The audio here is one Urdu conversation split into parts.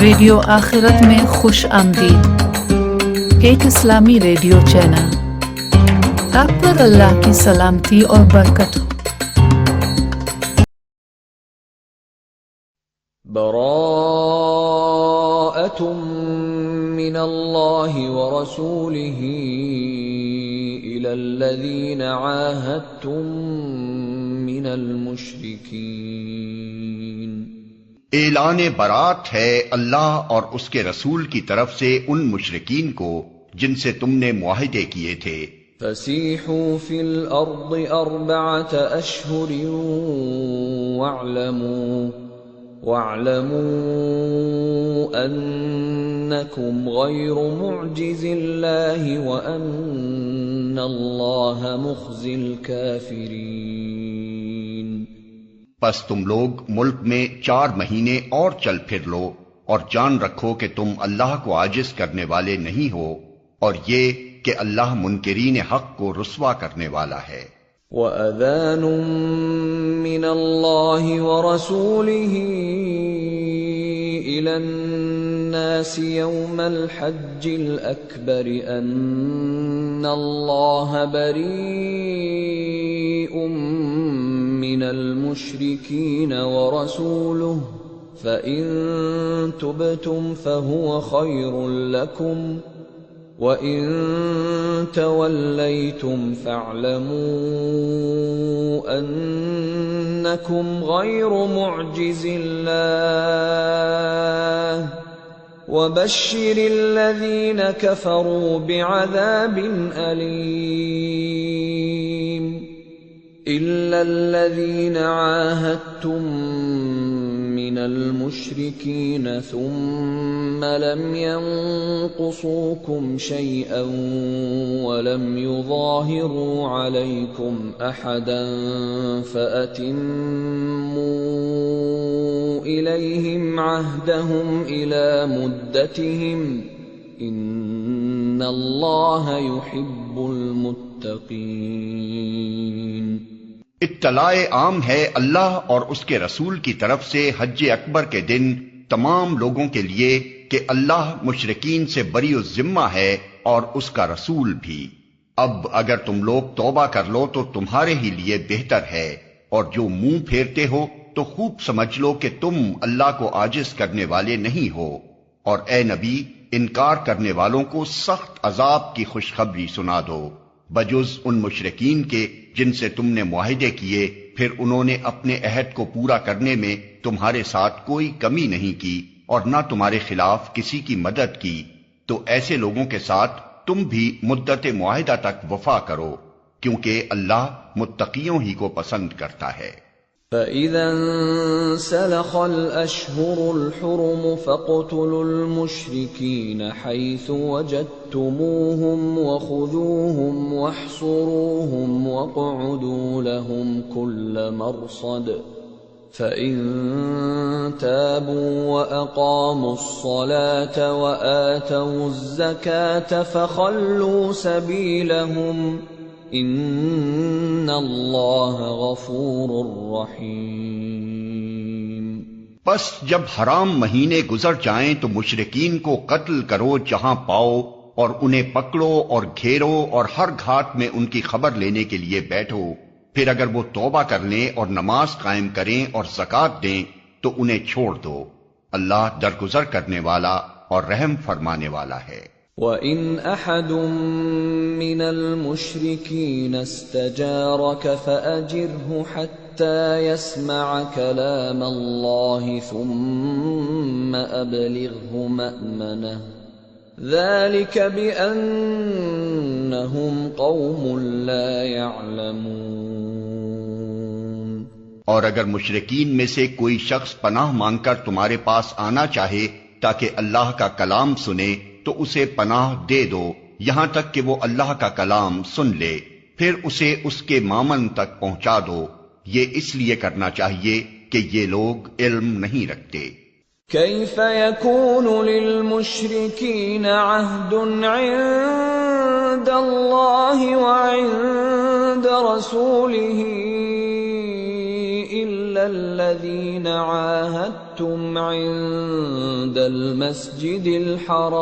ریڈیو آخرت میں خوش آمدید، ایک اسلامی ریڈیو چینل۔ آپ پر اللہ کی سلامتی اور برکت ہو۔ براءۃ من اللہ ورسولہ الی الذین عاہدتم من المشرکین۔ اعلان برات ہے اللہ اور اس کے رسول کی طرف سے ان مشرکین کو جن سے تم نے معاہدے کیے تھے۔ فسیحوا فی الارض اربعۃ اشہر واعلموا انکم غیر معجز اللہ وان اللہ مخزی الکافرین۔ پس تم لوگ ملک میں 4 مہینے اور چل پھر لو، اور جان رکھو کہ تم اللہ کو عاجز کرنے والے نہیں ہو، اور یہ کہ اللہ منکرین حق کو رسوا کرنے والا ہے۔ وَأَذَانٌ مِّنَ اللَّهِ وَرَسُولِهِ إِلَى النَّاسِ يَوْمَ الْحَجِّ الْأَكْبَرِ أَنَّ اللَّهَ بَرِيءٌ مِّنَ الْمُشْرِكِينَ وَرَسُولُهُ فَإِن تُبْتُمْ فَهُوَ خَيْرٌ لَّكُمْ وَإِن تَوَلَّيْتُمْ فَاعْلَمُوا أَنَّكُمْ غَيْرُ مُعْجِزِ اللَّهِ وَبَشِّرِ الَّذِينَ كَفَرُوا بِعَذَابٍ أَلِيمٍ۔ إِلَّا الَّذِينَ عَاهَدتُّم مِّنَ الْمُشْرِكِينَ ثُمَّ لَمْ يَنقُصُوكُمْ شَيْئًا وَلَمْ يُظَاهِرُوا عَلَيْكُمْ أَحَدًا فَأَتِمُّوا إِلَيْهِمْ عَهْدَهُمْ إِلَى مُدَّتِهِمْ إِنَّ اللَّهَ يُحِبُّ الْمُتَّقِينَ۔ اطلاع عام ہے اللہ اور اس کے رسول کی طرف سے حج اکبر کے دن تمام لوگوں کے لیے کہ اللہ مشرکین سے بری الذمہ ہے اور اس کا رسول بھی۔ اب اگر تم لوگ توبہ کر لو تو تمہارے ہی لیے بہتر ہے، اور جو منہ پھیرتے ہو تو خوب سمجھ لو کہ تم اللہ کو عاجز کرنے والے نہیں ہو، اور اے نبی انکار کرنے والوں کو سخت عذاب کی خوشخبری سنا دو، بجز ان مشرکین کے جن سے تم نے معاہدے کیے، پھر انہوں نے اپنے عہد کو پورا کرنے میں تمہارے ساتھ کوئی کمی نہیں کی اور نہ تمہارے خلاف کسی کی مدد کی، تو ایسے لوگوں کے ساتھ تم بھی مدت معاہدہ تک وفا کرو، کیونکہ اللہ متقیوں ہی کو پسند کرتا ہے۔ فَإِذَا انسَلَخَ الْأَشْهُرُ الْحُرُمُ فَاقْتُلُوا الْمُشْرِكِينَ حَيْثُ وَجَدتُّمُوهُمْ وَخُذُوهُمْ وَاحْصُرُوهُمْ وَاقْعُدُوا لَهُمْ كُلَّ مَرْصَدٍ فَإِن تَابُوا وَأَقَامُوا الصَّلَاةَ وَآتَوُا الزَّكَاةَ فَخَلُّوا سَبِيلَهُمْ ان اللہ غفور رحیم۔ پس جب حرام مہینے گزر جائیں تو مشرکین کو قتل کرو جہاں پاؤ، اور انہیں پکڑو اور گھیرو اور ہر گھاٹ میں ان کی خبر لینے کے لیے بیٹھو، پھر اگر وہ توبہ کر لیں اور نماز قائم کریں اور زکوٰۃ دیں تو انہیں چھوڑ دو، اللہ درگزر کرنے والا اور رحم فرمانے والا ہے۔ وَإِنْ أَحَدٌ مِّنَ الْمُشْرِكِينَ اسْتَجَارَكَ فَأَجِرْهُ حَتَّى يَسْمَعَ كَلَامَ اللَّهِ ثُمَّ أَبْلِغْهُ مَأْمَنَهُ ذَلِكَ بِأَنَّهُمْ قَوْمٌ لَا يَعْلَمُونَ۔ اور اگر مشرکین میں سے کوئی شخص پناہ مانگ کر تمہارے پاس آنا چاہے تاکہ اللہ کا کلام سنے تو اسے پناہ دے دو یہاں تک کہ وہ اللہ کا کلام سن لے، پھر اسے اس کے مامن تک پہنچا دو، یہ اس لیے کرنا چاہیے کہ یہ لوگ علم نہیں رکھتے۔ کیف یکون للمشرکین عہد عند اللہ وعند رسولہ الا الذین عاہدتم عاهدتم عند المسجد الحرام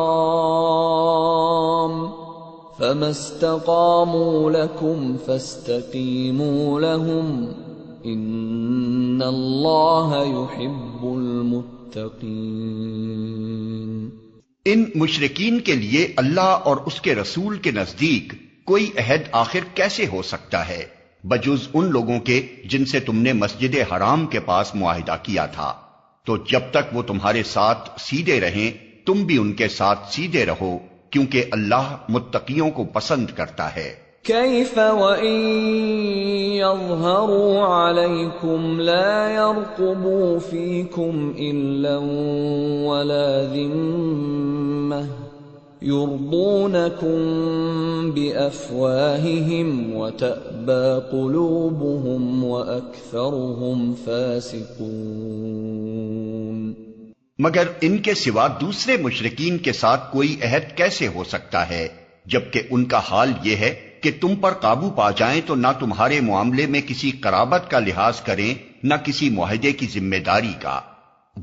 فما استقاموا لكم فاستقيموا لهم ان اللہ يحب المتقین۔ ان مشرکین کے لیے اللہ اور اس کے رسول کے نزدیک کوئی عہد آخر کیسے ہو سکتا ہے بجز ان لوگوں کے جن سے تم نے مسجد حرام کے پاس معاہدہ کیا تھا، تو جب تک وہ تمہارے ساتھ سیدھے رہیں تم بھی ان کے ساتھ سیدھے رہو، کیونکہ اللہ متقیوں کو پسند کرتا ہے۔ کیف وَإِن يَظْهَرُوا عَلَيْكُمْ لَا يَرْقُبُوا فِيكُمْ إِلًّا وَلَا ذِمَّةً يُرْضُونَكُمْ بِأَفْوَاهِهِمْ وَتَأْبَى قُلُوبُهُمْ وَأَكْثَرُهُمْ فَاسِقُونَ۔ مگر ان کے سوا دوسرے مشرکین کے ساتھ کوئی عہد کیسے ہو سکتا ہے جبکہ ان کا حال یہ ہے کہ تم پر قابو پا جائیں تو نہ تمہارے معاملے میں کسی قرابت کا لحاظ کریں نہ کسی معاہدے کی ذمہ داری کا۔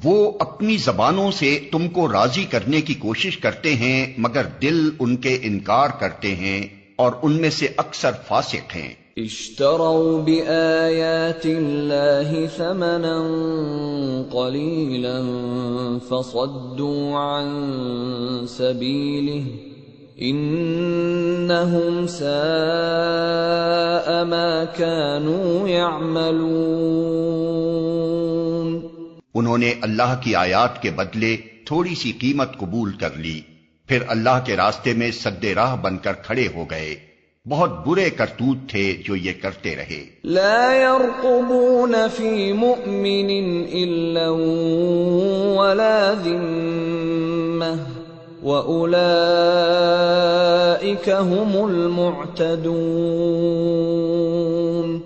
وہ اپنی زبانوں سے تم کو راضی کرنے کی کوشش کرتے ہیں مگر دل ان کے انکار کرتے ہیں اور ان میں سے اکثر فاسق ہیں۔ اشتروا بآیات اللہ ثمنا قلیلا فصدوا عن سبیلہ انہم ساء ما كانوا يعملون۔ انہوں نے اللہ کی آیات کے بدلے تھوڑی سی قیمت قبول کر لی، پھر اللہ کے راستے میں سد راہ بن کر کھڑے ہو گئے۔ بہت برے کرتوت تھے جو یہ کرتے رہے۔ لا يرقبون في مؤمن الا ولا ذمة وأولئك هم المعتدون۔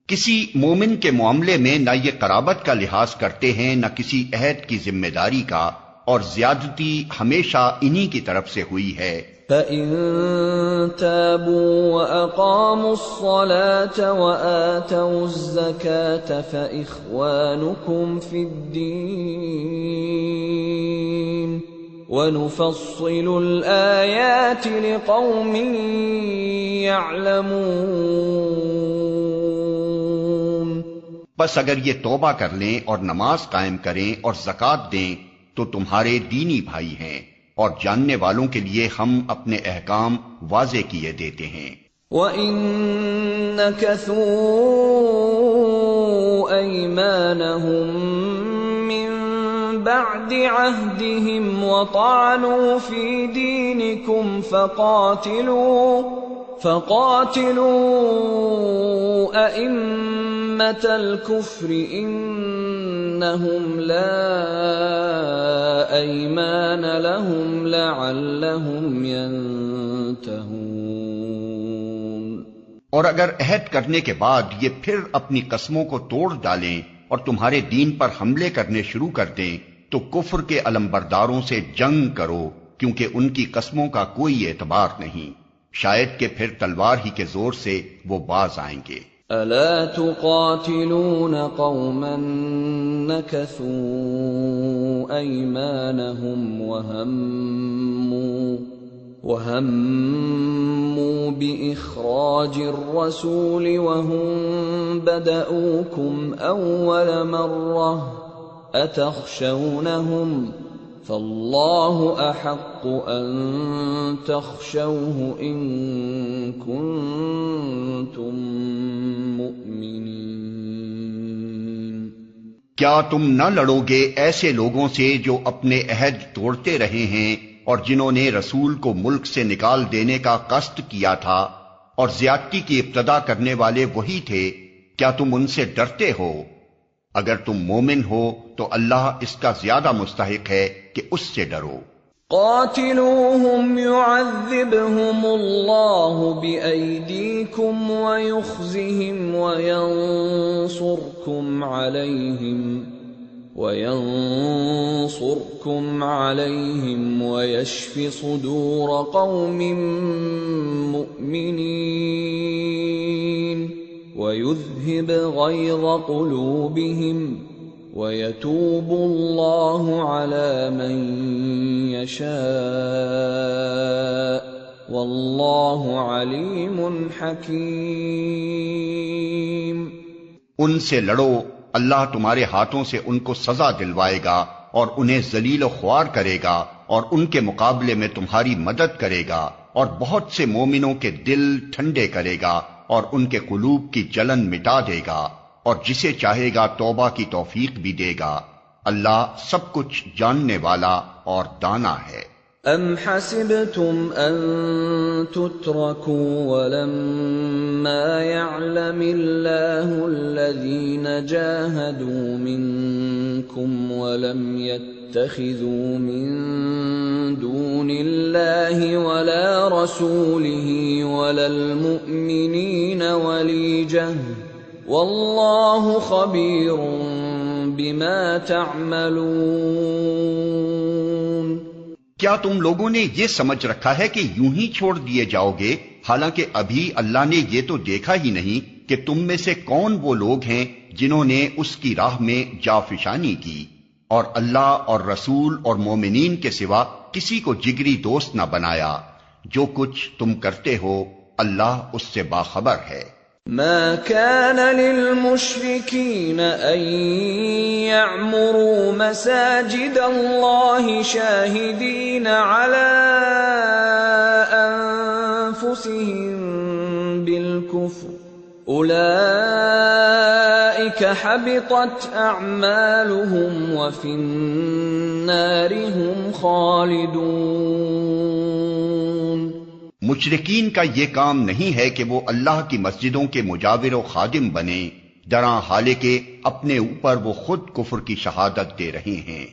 کسی مومن کے معاملے میں نہ یہ قرابت کا لحاظ کرتے ہیں نہ کسی عہد کی ذمہ داری کا، اور زیادتی ہمیشہ انہی کی طرف سے ہوئی ہے۔ فَإِن تَابُوا وَأَقَامُوا الصَّلَاةَ وَآتَوُا الزَّكَاةَ فَإِخْوَانُكُمْ فِي الدِّينِ وَنُفَصِّلُ الْآيَاتِ لِقَوْمٍ يَعْلَمُونَ۔ بس اگر یہ توبہ کر لیں اور نماز قائم کریں اور زکوٰۃ دیں تو تمہارے دینی بھائی ہیں، اور جاننے والوں کے لیے ہم اپنے احکام واضح کیے دیتے ہیں۔ وَإِن نَكَثُوا أَيْمَانَهُمْ مِنْ بَعْدِ عَهْدِهِمْ وَطَعَنُوا فِي دِينِكُمْ فَقَاتِلُوا أَئِمَّةَ الْكُفْرِ إِنَّهُمْ لَا أَيْمَانَ لَهُمْ لَعَلَّهُمْ يَنْتَهُونَ۔ اور اگر عہد کرنے کے بعد یہ پھر اپنی قسموں کو توڑ ڈالیں اور تمہارے دین پر حملے کرنے شروع کر دیں تو کفر کے علمبرداروں سے جنگ کرو، کیونکہ ان کی قسموں کا کوئی اعتبار نہیں، شاید کہ پھر تلوار ہی کے زور سے وہ باز آئیں گے۔ أَلَا تُقَاتِلُونَ قَوْمًا نَكَثُوا أَيْمَانَهُمْ وَهَمُّوا بِإِخْرَاجِ الرَّسُولِ وَهُمْ بَدَأُوكُمْ أَوَّلَ مَرَّةٍ أَتَخْشَوْنَهُمْ فَاللَّهُ أَحَقُّ أَن تَخْشَوْهُ إِن كُنتُم مُّؤْمِنِينَ۔ کیا تم نہ لڑو گے ایسے لوگوں سے جو اپنے عہد توڑتے رہے ہیں اور جنہوں نے رسول کو ملک سے نکال دینے کا قصد کیا تھا، اور زیادتی کی ابتدا کرنے والے وہی تھے؟ کیا تم ان سے ڈرتے ہو؟ اگر تم مومن ہو تو اللہ اس کا زیادہ مستحق ہے کہ اس سے ڈرو۔ قاتلوهم يعذبهم الله بأيديكم ويخزهم وينصركم عليهم ويشف صدور قوم مؤمنين ويذهب غيظ قلوبهم وَيَتُوبُ اللَّهُ عَلَى مَن يَشَاءُ وَاللَّهُ عَلِيمٌ حَكِيمٌ۔ ان سے لڑو، اللہ تمہارے ہاتھوں سے ان کو سزا دلوائے گا اور انہیں ذلیل و خوار کرے گا اور ان کے مقابلے میں تمہاری مدد کرے گا اور بہت سے مومنوں کے دل ٹھنڈے کرے گا اور ان کے قلوب کی جلن مٹا دے گا، اور جسے چاہے گا توبہ کی توفیق بھی دے گا۔ اللہ سب کچھ جاننے والا اور دانا ہے۔ ام حسبتم ان تتركوا ولما يعلم الله الذين جاهدوا منكم ولم يتخذوا من دون الله ولا رسوله ولا المؤمنين وليجة والله خبير بما تعملون۔ کیا تم لوگوں نے یہ سمجھ رکھا ہے کہ یوں ہی چھوڑ دیے جاؤ گے، حالانکہ ابھی اللہ نے یہ تو دیکھا ہی نہیں کہ تم میں سے کون وہ لوگ ہیں جنہوں نے اس کی راہ میں جافشانی کی، اور اللہ اور رسول اور مومنین کے سوا کسی کو جگری دوست نہ بنایا۔ جو کچھ تم کرتے ہو اللہ اس سے باخبر ہے۔ ما كان للمشركين أن يعمروا مساجد الله شاهدين على أنفسهم بالكفر أولئك حبطت أعمالهم وفي النار هم خالدون۔ مشرکین کا یہ کام نہیں ہے کہ وہ اللہ کی مسجدوں کے مجاور و خادم بنیں، درا حالے کہ اپنے اوپر وہ خود کفر کی شہادت دے رہے ہیں۔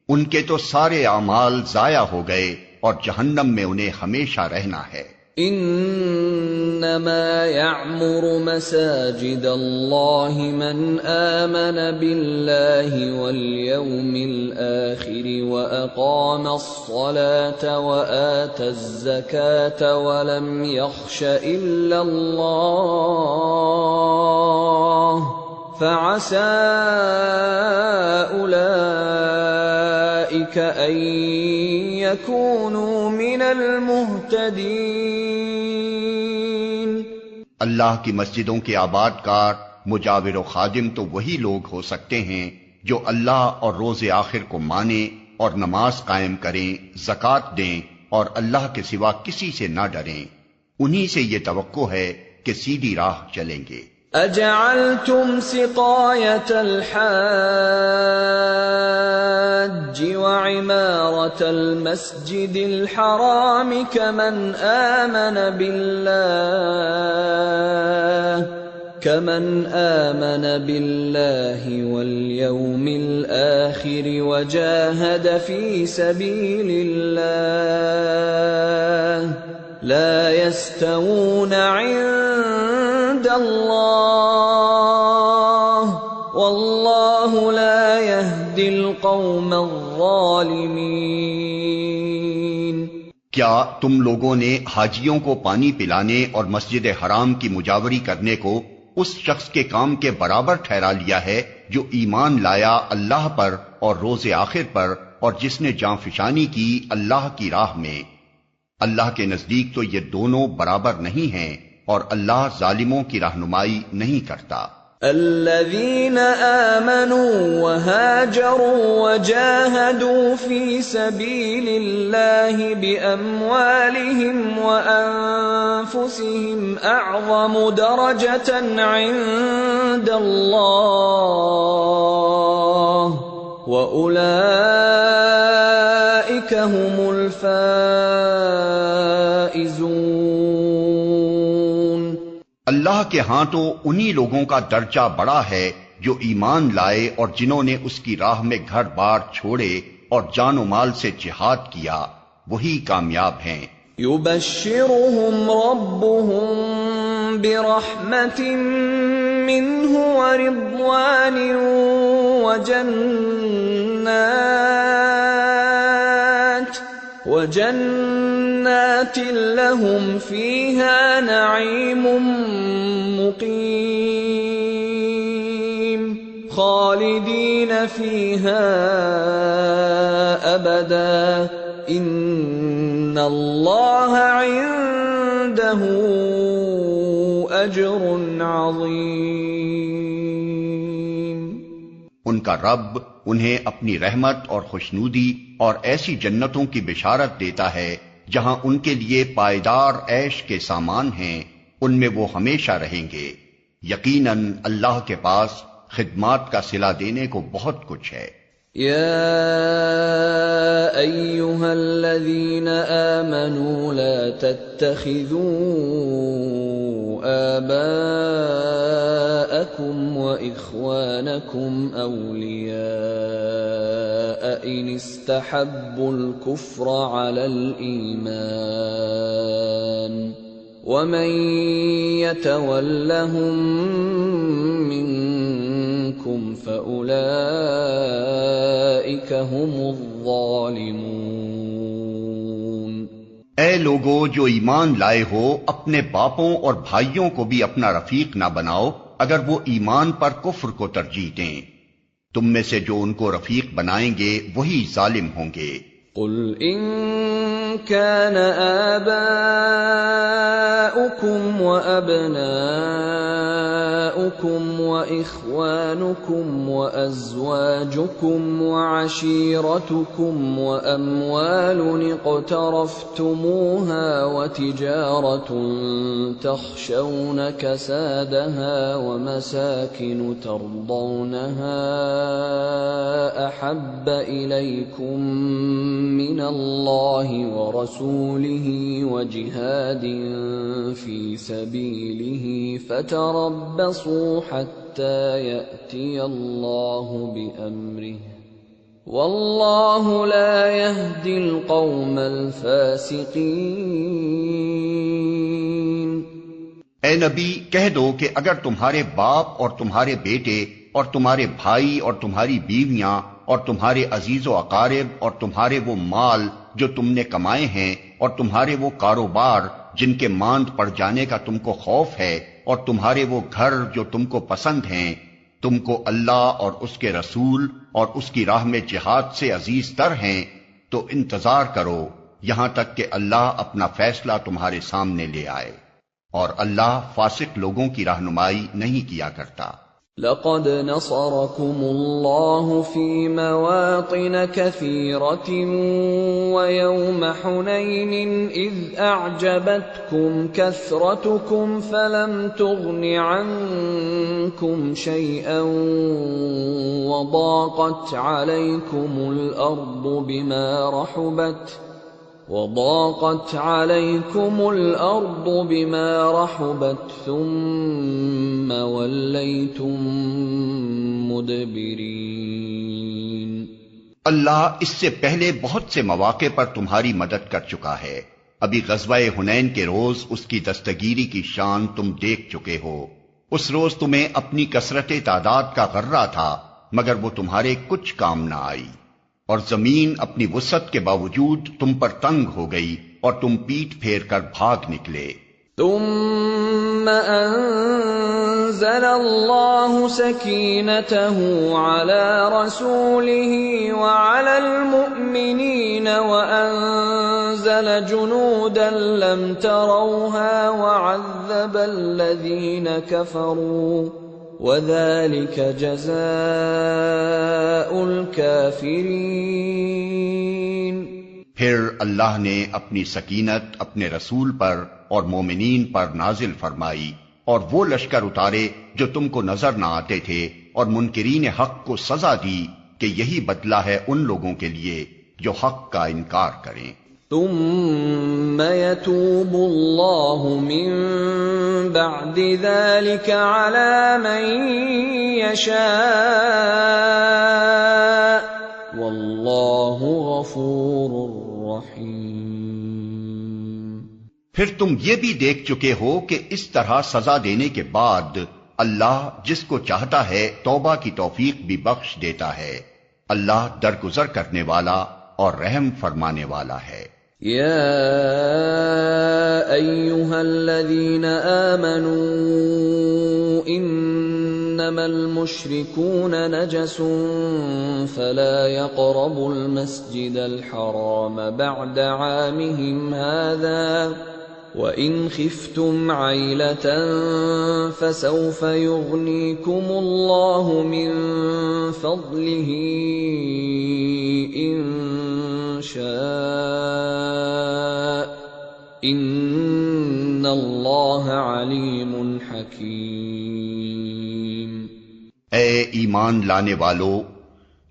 ان کے تو سارے اعمال ضائع ہو گئے اور جہنم میں انہیں ہمیشہ رہنا ہے۔ انما يعمر مساجد الله من آمن بالله واليوم الآخر وأقام الصلاة وآتى الزكاة ولم يخش إلا الله فعسى أولئك أن يكونوا من المهتدين۔ اللہ کی مسجدوں کے آباد کار، مجاور و خادم تو وہی لوگ ہو سکتے ہیں جو اللہ اور روز آخر کو مانیں اور نماز قائم کریں، زکوٰۃ دیں اور اللہ کے سوا کسی سے نہ ڈریں۔ انہی سے یہ توقع ہے کہ سیدھی راہ چلیں گے۔ اجعلتم سقاية الحاج وعمارة المسجد الحرام كمن آمن بالله واليوم الآخر وجاهد في سبيل الله لا يستوون عند الله والله لا يهدي القوم الظالمين۔ کیا تم لوگوں نے حاجیوں کو پانی پلانے اور مسجد حرام کی مجاوری کرنے کو اس شخص کے کام کے برابر ٹھہرا لیا ہے جو ایمان لایا اللہ پر اور روز آخر پر اور جس نے جانفشانی کی اللہ کی راہ میں؟ اللہ کے نزدیک تو یہ دونوں برابر نہیں ہیں اور اللہ ظالموں کی رہنمائی نہیں کرتا۔ الذين آمنوا وهاجروا وجاهدوا في سبيل الله بأموالهم وأنفسهم أعظم درجة عند الله وأولئك هم الفائزون۔ اللہ کے ہاں تو انہی لوگوں کا درجہ بڑا ہے جو ایمان لائے اور جنہوں نے اس کی راہ میں گھر بار چھوڑے اور جان و مال سے جہاد کیا، وہی کامیاب ہیں۔ يبشرهم ربهم برحمة منه ورضوان وجنات لهم فيها نعيم مقيم خالدین فیہا ابدا ان اللہ عنده اجر عظیم۔ ان کا رب انہیں اپنی رحمت اور خوشنودی اور ایسی جنتوں کی بشارت دیتا ہے جہاں ان کے لیے پائیدار عیش کے سامان ہیں، ان میں وہ ہمیشہ رہیں گے۔ یقیناً اللہ کے پاس خدمات کا صلہ دینے کو بہت کچھ ہے۔ یا ایھا الذین آمنوا لا تتخذوا آباءکم واخوانکم اولیاء ان استحبوا الکفر علی الایمان ومن يتولهم منكم فأولئك هم الظالمون۔ اے لوگو جو ایمان لائے ہو، اپنے باپوں اور بھائیوں کو بھی اپنا رفیق نہ بناؤ اگر وہ ایمان پر کفر کو ترجیح دیں، تم میں سے جو ان کو رفیق بنائیں گے وہی ظالم ہوں گے۔ قل ان كان آباؤكم وأبناؤكم وإخوانكم وأزواجكم وعشيرتكم وأموال اقترفتموها وتجارة تخشون كسادها ومساكن ترضونها أحب إليكم من الله ورسوله وجهاد في سبيله فتربصوا حتى يأتي الله بأمره والله لا يهدي القوم الفاسقين۔ اے نبی کہہ دو کہ اگر تمہارے باپ اور تمہارے بیٹے اور تمہارے بھائی اور تمہاری بیویاں اور تمہارے عزیز و اقارب اور تمہارے وہ مال جو تم نے کمائے ہیں اور تمہارے وہ کاروبار جن کے ماند پڑ جانے کا تم کو خوف ہے اور تمہارے وہ گھر جو تم کو پسند ہیں، تم کو اللہ اور اس کے رسول اور اس کی راہ میں جہاد سے عزیز تر ہیں، تو انتظار کرو یہاں تک کہ اللہ اپنا فیصلہ تمہارے سامنے لے آئے، اور اللہ فاسق لوگوں کی رہنمائی نہیں کیا کرتا۔ لقد نصركم الله في مواطن كثيرة ويوم حنين إذ أعجبتكم كثرتكم فلم تغن عنكم شيئا وضاقت عليكم الأرض بما رحبت ثم وليتم مدبرين۔ اللہ اس سے پہلے بہت سے مواقع پر تمہاری مدد کر چکا ہے۔ ابھی غزوہ حنین کے روز اس کی دستگیری کی شان تم دیکھ چکے ہو۔ اس روز تمہیں اپنی کثرت تعداد کا غرہ تھا، مگر وہ تمہارے کچھ کام نہ آئی، اور زمین اپنی وسعت کے باوجود تم پر تنگ ہو گئی اور تم پیٹ پھیر کر بھاگ نکلے۔ ثم انزل الله سكينته على رسوله وعلى المؤمنين وأنزل جنودا لم تروها وعذب الذين كفروا وَذَلِكَ جَزَاءُ الْكَافِرِينَ۔ پھر اللہ نے اپنی سکینت اپنے رسول پر اور مومنین پر نازل فرمائی اور وہ لشکر اتارے جو تم کو نظر نہ آتے تھے، اور منکرین حق کو سزا دی کہ یہی بدلہ ہے ان لوگوں کے لیے جو حق کا انکار کریں۔ ثم يتوب الله من بعد ذلك على من يشاء والله غفور رحيم۔ پھر تم یہ بھی دیکھ چکے ہو کہ اس طرح سزا دینے کے بعد اللہ جس کو چاہتا ہے توبہ کی توفیق بھی بخش دیتا ہے۔ اللہ درگزر کرنے والا اور رحم فرمانے والا ہے۔ یا ایھا الذین آمنوا ان إنما المشركون نجس فلا يقربوا المسجد الحرام بعد عامهم هذا وإن خفتم عيلة فسوف يغنيكم الله من فضله إن شاء إن اللہ علیم حکیم۔ اے ایمان لانے والو،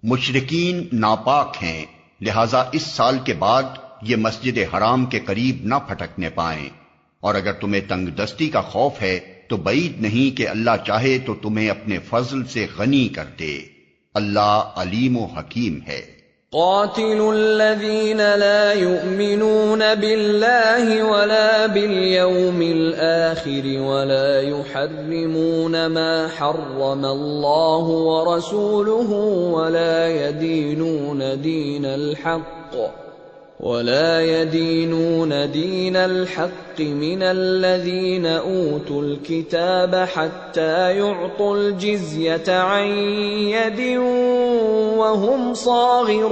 مشرکین ناپاک ہیں، لہذا اس سال کے بعد یہ مسجد حرام کے قریب نہ پھٹکنے پائیں، اور اگر تمہیں تنگ دستی کا خوف ہے تو بعید نہیں کہ اللہ چاہے تو تمہیں اپنے فضل سے غنی کر دے، اللہ علیم و حکیم ہے۔ قاتلوا الذين لا يؤمنون بالله ولا باليوم الآخر ولا يحرمون ما حرم الله ورسوله ولا يدينون دين الحق من الذين أوتوا الكتاب حتى يعطوا الجزية عن يد وهم صاغرون۔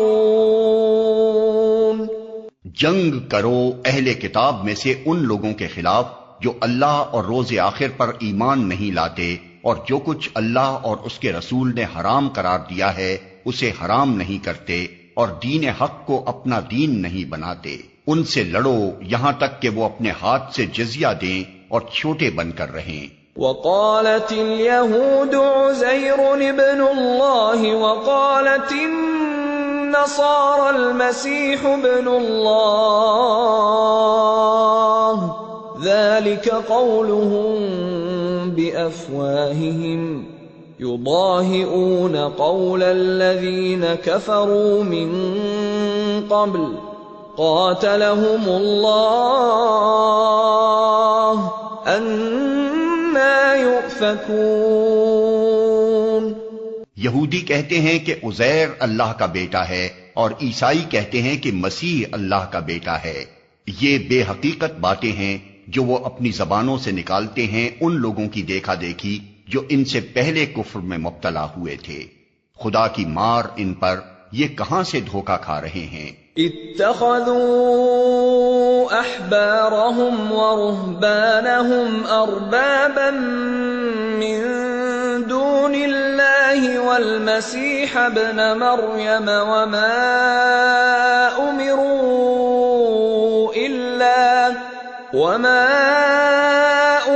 جنگ کرو اہل کتاب میں سے ان لوگوں کے خلاف جو اللہ اور روز آخر پر ایمان نہیں لاتے، اور جو کچھ اللہ اور اس کے رسول نے حرام قرار دیا ہے اسے حرام نہیں کرتے، اور دین حق کو اپنا دین نہیں بناتے۔ ان سے لڑو یہاں تک کہ وہ اپنے ہاتھ سے جزیہ دیں اور چھوٹے بن کر رہیں۔ وقالت اليهود عزير ابن الله وقالت النصارى المسيح ابن الله ذلك قولهم بأفواههم يضاهئون قول الذين كفروا من قبل قاتلهم الله أنى يؤفكون۔ یہودی کہتے ہیں کہ عزیر اللہ کا بیٹا ہے، اور عیسائی کہتے ہیں کہ مسیح اللہ کا بیٹا ہے۔ یہ بے حقیقت باتیں ہیں جو وہ اپنی زبانوں سے نکالتے ہیں ان لوگوں کی دیکھا دیکھی جو ان سے پہلے کفر میں مبتلا ہوئے تھے۔ خدا کی مار ان پر، یہ کہاں سے دھوکہ کھا رہے ہیں۔ اتخذوا احبارهم ورهبانهم اربابا من دون الله والمسيح ابن مريم وما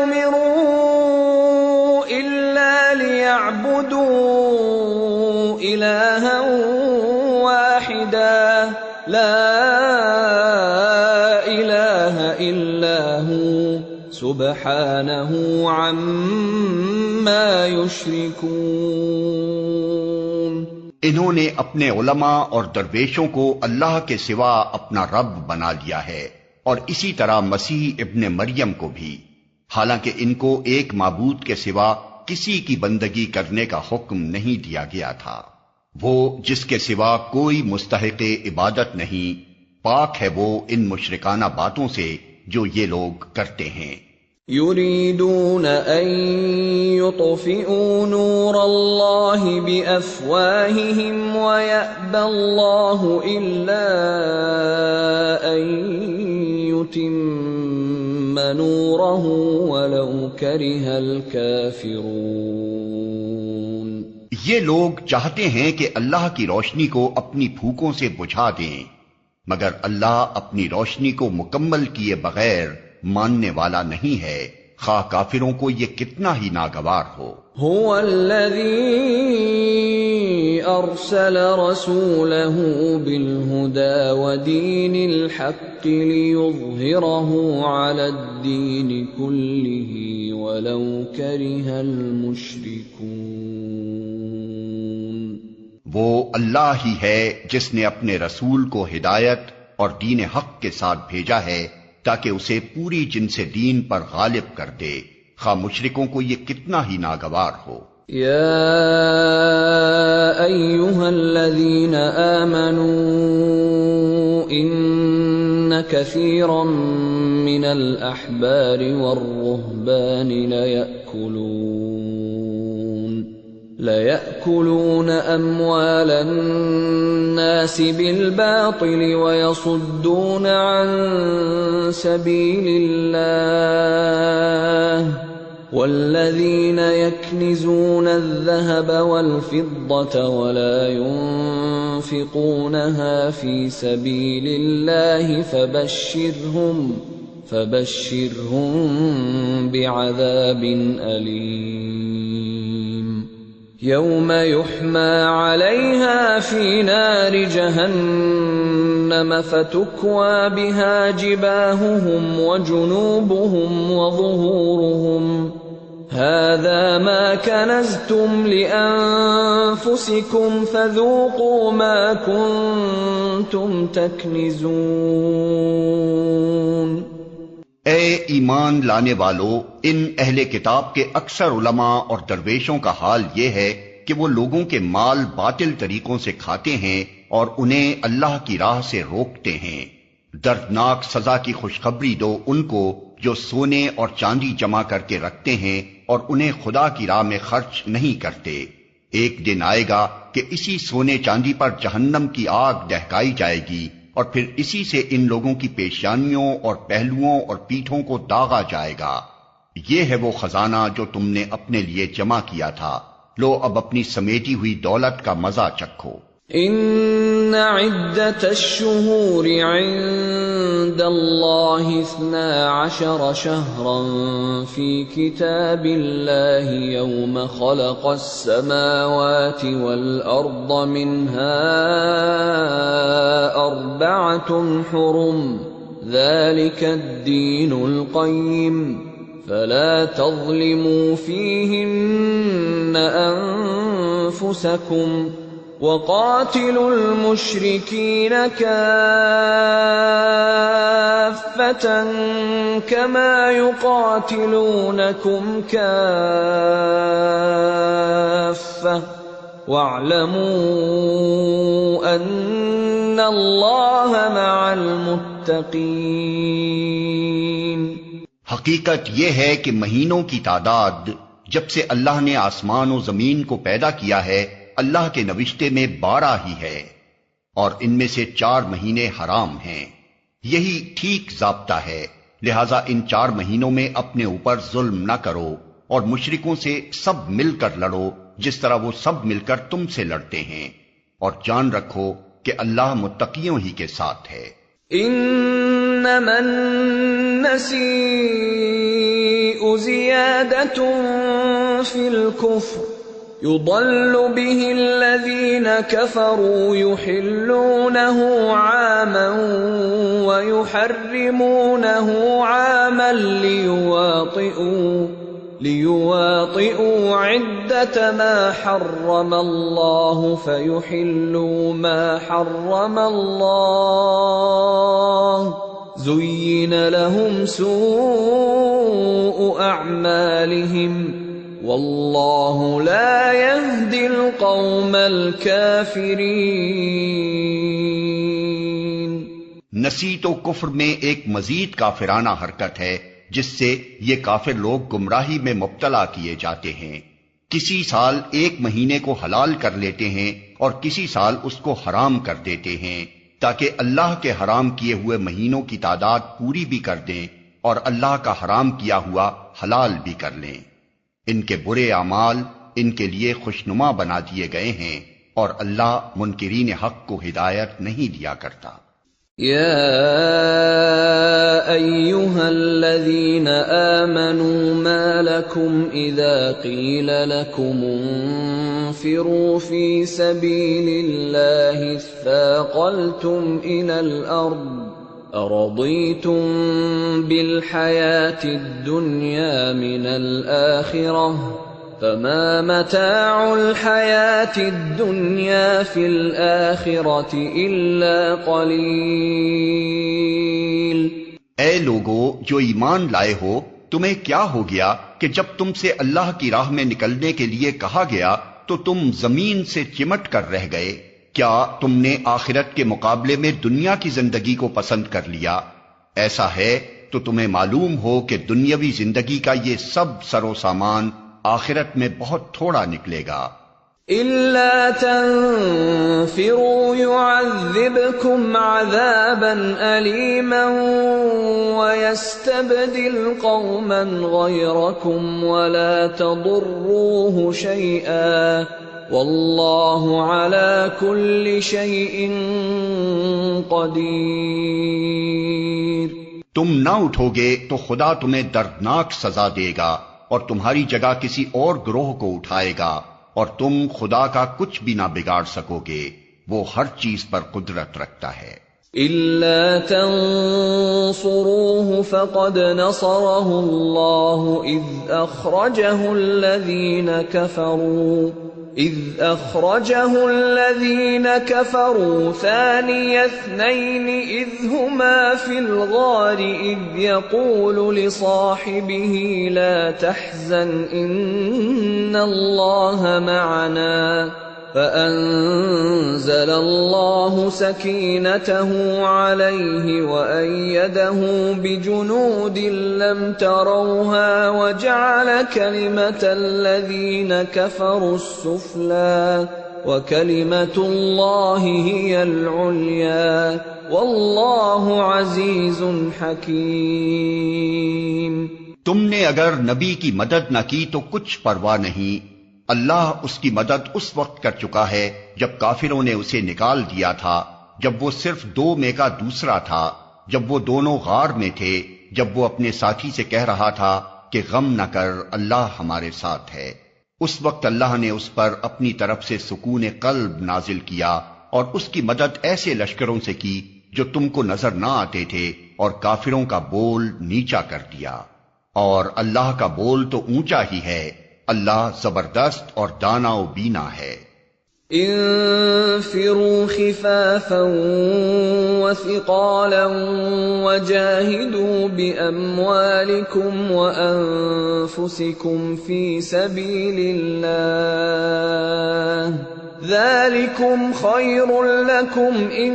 امروا الا ليعبدوا الها واحدا لا الہ الا هو سبحانہ عما یشرکون۔ انہوں نے اپنے علماء اور درویشوں کو اللہ کے سوا اپنا رب بنا لیا ہے، اور اسی طرح مسیح ابن مریم کو بھی، حالانکہ ان کو ایک معبود کے سوا کسی کی بندگی کرنے کا حکم نہیں دیا گیا تھا۔ وہ جس کے سوا کوئی مستحق عبادت نہیں، پاک ہے وہ ان مشرکانہ باتوں سے جو یہ لوگ کرتے ہیں۔ یریدون ان یطفئوا نور اللہ بافواہہم ویأبی اللہ الا ان یتم نورہ ولو کرہ الکافرون۔ یہ لوگ چاہتے ہیں کہ اللہ کی روشنی کو اپنی پھوکوں سے بجھا دیں، مگر اللہ اپنی روشنی کو مکمل کیے بغیر ماننے والا نہیں ہے، خواہ کافروں کو یہ کتنا ہی ناگوار ہو۔ هو الذی ارسل رسولہ بالہدى ودین الحق لیظہرہ علی الدین کلہ ولو کرہ المشرکون۔ وہ اللہ ہی ہے جس نے اپنے رسول کو ہدایت اور دین حق کے ساتھ بھیجا ہے تاکہ اسے پوری جنس دین پر غالب کر دے، خواہ مشرکوں کو یہ کتنا ہی ناگوار ہو۔ یا ایہا الذین آمنوا ان کثیرا من الاحبار والرہبان لیأکلون لَيَأْكُلُونَ أَمْوَالَ النَّاسِ بِالْبَاطِلِ وَيَصُدُّونَ عَن سَبِيلِ اللَّهِ وَالَّذِينَ يَكْنِزُونَ الذَّهَبَ وَالْفِضَّةَ وَلَا يُنفِقُونَهَا فِي سَبِيلِ اللَّهِ فَبَشِّرْهُم بِعَذَابٍ أَلِيمٍ يَوْمَ يُحْمَىٰ عَلَيْهَا فِي نَارِ جَهَنَّمَ فَتُكْوَىٰ بِهَا جِبَاهُهُمْ وَجُنُوبُهُمْ وَظُهُورُهُمْ هَٰذَا مَا كَنَزْتُمْ لِأَنفُسِكُمْ فَذُوقُوا مَا كُنتُمْ تَكْنِزُونَ۔ اے ایمان لانے والو، ان اہل کتاب کے اکثر علماء اور درویشوں کا حال یہ ہے کہ وہ لوگوں کے مال باطل طریقوں سے کھاتے ہیں اور انہیں اللہ کی راہ سے روکتے ہیں۔ دردناک سزا کی خوشخبری دو ان کو جو سونے اور چاندی جمع کر کے رکھتے ہیں اور انہیں خدا کی راہ میں خرچ نہیں کرتے۔ ایک دن آئے گا کہ اسی سونے چاندی پر جہنم کی آگ دہکائی جائے گی اور پھر اسی سے ان لوگوں کی پیشانیوں اور پہلوؤں اور پیٹھوں کو داغا جائے گا۔ یہ ہے وہ خزانہ جو تم نے اپنے لیے جمع کیا تھا، لو اب اپنی سمیٹی ہوئی دولت کا مزہ چکھو۔ ان عدت الشہور عند اللہ 12 شہرا فی کتاب اللہ یوم خلق السماوات والارض منها 4 حرم ذلك الدین القیم فلا تظلموا فیہن انفسکم وَقَاتِلُوا الْمُشْرِكِينَ كَافَّةً كَمَا يُقَاتِلُونَكُمْ كَافَّةً وَاعْلَمُوا أَنَّ اللَّهَ مَعَ الْمُتَّقِينَ۔ حقیقت یہ ہے کہ مہینوں کی تعداد جب سے اللہ نے آسمان و زمین کو پیدا کیا ہے اللہ کے نوشتے میں 12 ہی ہے، اور ان میں سے 4 مہینے حرام ہیں۔ یہی ٹھیک ضابطہ ہے، لہذا ان 4 مہینوں میں اپنے اوپر ظلم نہ کرو اور مشرکوں سے سب مل کر لڑو جس طرح وہ سب مل کر تم سے لڑتے ہیں، اور جان رکھو کہ اللہ متقیوں ہی کے ساتھ ہے۔ انما النسیء زیادۃ فی الکفر يضل به الذين كفروا يحلونه عاما ويحرمونه عاما ليواطئوا عدة ما حرم الله فيحلوا ما حرم الله زين لهم سوء أعمالهم واللہ لا یہدی القوم الکافرین۔ نسی تو کفر میں ایک مزید کافرانہ حرکت ہے جس سے یہ کافر لوگ گمراہی میں مبتلا کیے جاتے ہیں۔ کسی سال 1 مہینے کو حلال کر لیتے ہیں اور کسی سال اس کو حرام کر دیتے ہیں تاکہ اللہ کے حرام کیے ہوئے مہینوں کی تعداد پوری بھی کر دیں اور اللہ کا حرام کیا ہوا حلال بھی کر لیں۔ ان کے برے اعمال ان کے لیے خوشنما بنا دیے گئے ہیں اور اللہ منکرین حق کو ہدایت نہیں دیا کرتا۔ یا ایہا الذین آمنوا ما لکم اذا قیل لکم انفروا فی سبیل اللہ اثاقلتم الى الارض أرضيتم بالحياة الدنيا من الآخرة فما متاع الحياة الدنيا في الآخرة إلا قليل۔ اے لوگو جو ایمان لائے ہو، تمہیں کیا ہو گیا کہ جب تم سے اللہ کی راہ میں نکلنے کے لیے کہا گیا تو تم زمین سے چمٹ کر رہ گئے؟ کیا تم نے آخرت کے مقابلے میں دنیا کی زندگی کو پسند کر لیا؟ ایسا ہے تو تمہیں معلوم ہو کہ دنیاوی زندگی کا یہ سب سر و سامان آخرت میں بہت تھوڑا نکلے گا۔ إِلَّا تَنفِرُوا يُعَذِّبْكُمْ عَذَابًا أَلِيمًا وَيَسْتَبْدِلْ قَوْمًا غَيْرَكُمْ وَلَا تَضُرُّوهُ شَيْئًا وَاللَّهُ عَلَى كُلِّ شَيْءٍ قَدِيرٌ۔ تم نہ اٹھو گے تو خدا تمہیں دردناک سزا دے گا اور تمہاری جگہ کسی اور گروہ کو اٹھائے گا، اور تم خدا کا کچھ بھی نہ بگاڑ سکو گے، وہ ہر چیز پر قدرت رکھتا ہے۔ إِلَّا تَنصُرُوهُ فَقَدْ نَصَرَهُ اللَّهُ إِذْ أَخْرَجَهُ الَّذِينَ كَفَرُوا ثَانِيَ اثْنَيْنِ إِذْ هُمَا فِي الْغَارِ إِذْ يَقُولُ لِصَاحِبِهِ لَا تَحْزَنْ إِنَّ اللَّهَ مَعَنَا فَأَنزَلَ اللَّهُ سَكِينَتَهُ عَلَيْهِ وَأَيَّدَهُ بِجُنُودٍ لَّمْ تَرَوْهَا وَجَعَلَ كَلِمَةَ الَّذِينَ كَفَرُوا السُّفْلَىٰ وَكَلِمَةُ اللَّهِ هِيَ الْعُلْيَا وَاللَّهُ عَزِيزٌ حَكِيمٌ۔ تم نے اگر نبی کی مدد نہ کی تو کچھ پرواہ نہیں، اللہ اس کی مدد اس وقت کر چکا ہے جب کافروں نے اسے نکال دیا تھا، جب وہ صرف دو میں کا دوسرا تھا، جب وہ دونوں غار میں تھے، جب وہ اپنے ساتھی سے کہہ رہا تھا کہ غم نہ کر، اللہ ہمارے ساتھ ہے۔ اس وقت اللہ نے اس پر اپنی طرف سے سکون قلب نازل کیا اور اس کی مدد ایسے لشکروں سے کی جو تم کو نظر نہ آتے تھے، اور کافروں کا بول نیچا کر دیا، اور اللہ کا بول تو اونچا ہی ہے، اللہ زبردست اور دانا و بینا ہے۔ انفروا خفافا وثقالا وجاهدوا بأموالكم وأنفسكم في سبيل الله ذلكم خير لكم إن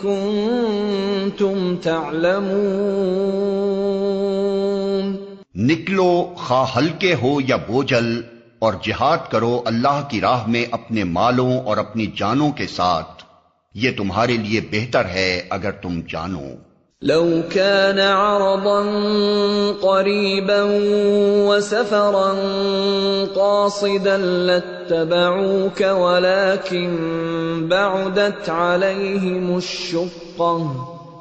كنتم تعلمون۔ نکلو خواہ ہلکے ہو یا بوجھل، اور جہاد کرو اللہ کی راہ میں اپنے مالوں اور اپنی جانوں کے ساتھ، یہ تمہارے لیے بہتر ہے اگر تم جانو۔ لو كان عرضا قريبا وسفرا قاصدا لاتبعوك ولكن بعدت عليهم الشقة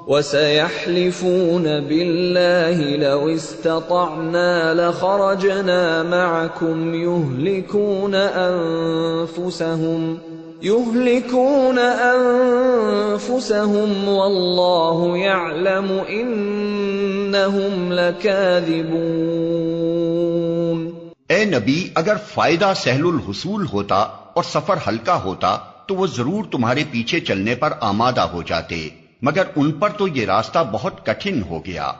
وسيحلفون بالله لو استطعنا لخرجنا معكم يهلكون أنفسهم والله يعلم إنهم لكاذبون۔ اے نبی، اگر فائدہ سہل الحصول ہوتا اور سفر ہلکا ہوتا تو وہ ضرور تمہارے پیچھے چلنے پر آمادہ ہو جاتے، مگر ان پر تو یہ راستہ بہت کٹھن ہو گیا۔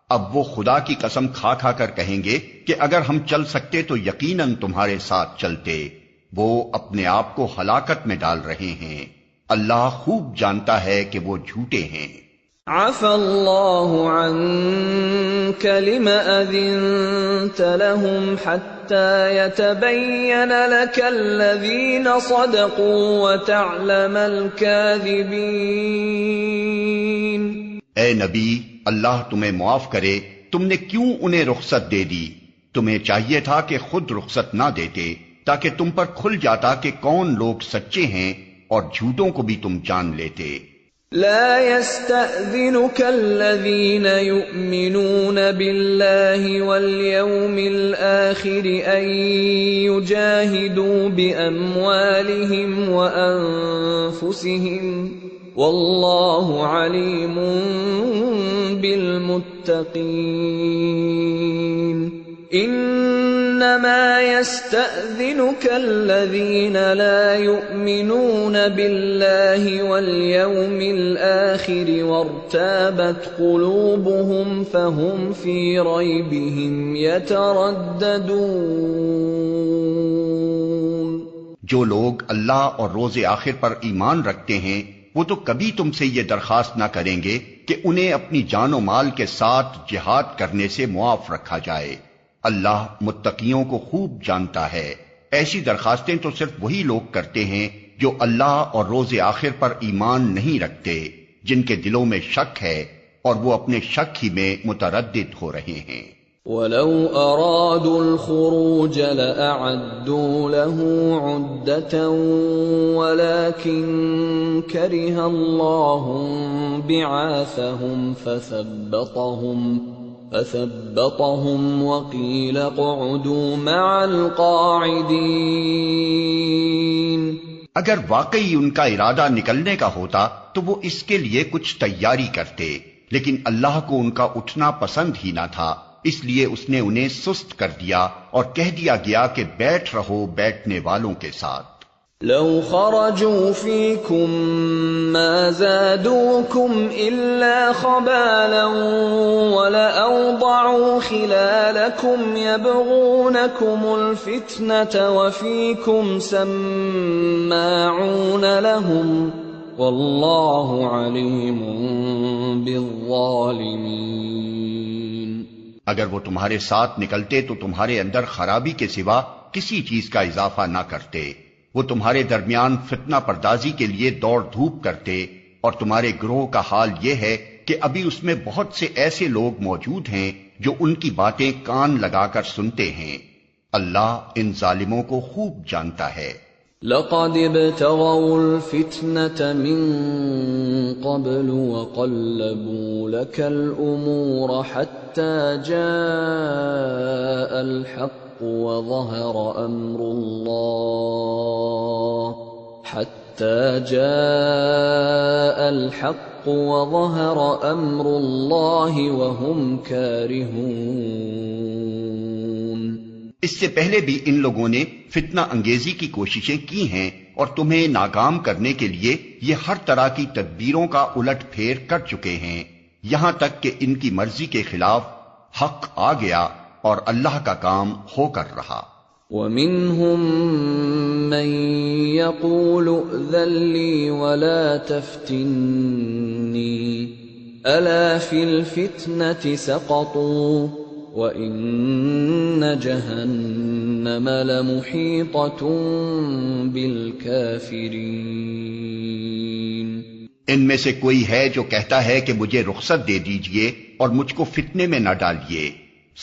اب وہ خدا کی قسم کھا کھا کر کہیں گے کہ اگر ہم چل سکتے تو یقیناً تمہارے ساتھ چلتے، وہ اپنے آپ کو ہلاکت میں ڈال رہے ہیں، اللہ خوب جانتا ہے کہ وہ جھوٹے ہیں۔ عفا اللہ عنک لم اذنت لهم حتى يتبين لك الذين صدقوا وتعلم الكاذبين۔ اے نبی، اللہ تمہیں معاف کرے، تم نے کیوں انہیں رخصت دے دی؟ تمہیں چاہیے تھا کہ خود رخصت نہ دیتے تاکہ تم پر کھل جاتا کہ کون لوگ سچے ہیں، اور جھوٹوں کو بھی تم جان لیتے۔ لا يستأذنك الذين يؤمنون بالله واليوم الآخر أن يجاهدوا بأموالهم وأنفسهم والله عليم بالمتقين۔ انما يستأذنك الذين لا يؤمنون بالله واليوم الآخر وارتابت قلوبهم فهم في ريبهم يترددون۔ جو لوگ اللہ اور روز آخر پر ایمان رکھتے ہیں وہ تو کبھی تم سے یہ درخواست نہ کریں گے کہ انہیں اپنی جان و مال کے ساتھ جہاد کرنے سے معاف رکھا جائے، اللہ متقیوں کو خوب جانتا ہے، ایسی درخواستیں تو صرف وہی لوگ کرتے ہیں جو اللہ اور روز آخر پر ایمان نہیں رکھتے، جن کے دلوں میں شک ہے اور وہ اپنے شک ہی میں متردد ہو رہے ہیں۔ وَلَوْ أَرَادُوا الْخُرُوجَ لَأَعَدُّوا لَهُ عُدَّةً وَلَكِنْ كَرِهَ اللَّهُ بِعَاثَهُمْ فَثَبَّطَهُمْ وَقِيلَ اقْعُدُوا مَعَ الْقَاعِدِينَ۔ اگر واقعی ان کا ارادہ نکلنے کا ہوتا تو وہ اس کے لیے کچھ تیاری کرتے، لیکن اللہ کو ان کا اٹھنا پسند ہی نہ تھا، اس لیے اس نے انہیں سست کر دیا اور کہہ دیا گیا کہ بیٹھ رہو بیٹھنے والوں کے ساتھ۔ لو خرجوا فيكم ما زادوكم إلا خبالا ولأوضعوا خلالكم يبغونكم الفتنة وفيكم سماعون لهم والله عليم بالظالمين۔ اگر وہ تمہارے ساتھ نکلتے تو تمہارے اندر خرابی کے سوا کسی چیز کا اضافہ نہ کرتے، وہ تمہارے درمیان فتنہ پردازی کے لیے دوڑ دھوپ کرتے، اور تمہارے گروہ کا حال یہ ہے کہ ابھی اس میں بہت سے ایسے لوگ موجود ہیں جو ان کی باتیں کان لگا کر سنتے ہیں۔ اللہ ان ظالموں کو خوب جانتا ہے۔ لقد ابتغوا الفتنة من قبل وقلبوا لك الأمور حتى جاء الحق وظهر أمر الله وهم كارهون۔ اس سے پہلے بھی ان لوگوں نے فتنہ انگیزی کی کوششیں کی ہیں اور تمہیں ناکام کرنے کے لیے یہ ہر طرح کی تدبیروں کا الٹ پھیر کر چکے ہیں، یہاں تک کہ ان کی مرضی کے خلاف حق آ گیا اور اللہ کا کام ہو کر رہا۔ وَمِنْهُمْ مَنْ يَقُولُ ائْذَنْ لِي وَلَا تَفْتِنِّي أَلَا فِي الْفِتْنَةِ سَقَطُوا وَإِنَّ جَهَنَّمَ لَمُحِيطَةٌ بِالْكَافِرِينَ۔ ان میں سے کوئی ہے جو کہتا ہے کہ مجھے رخصت دے دیجئے اور مجھ کو فتنے میں نہ ڈالیے،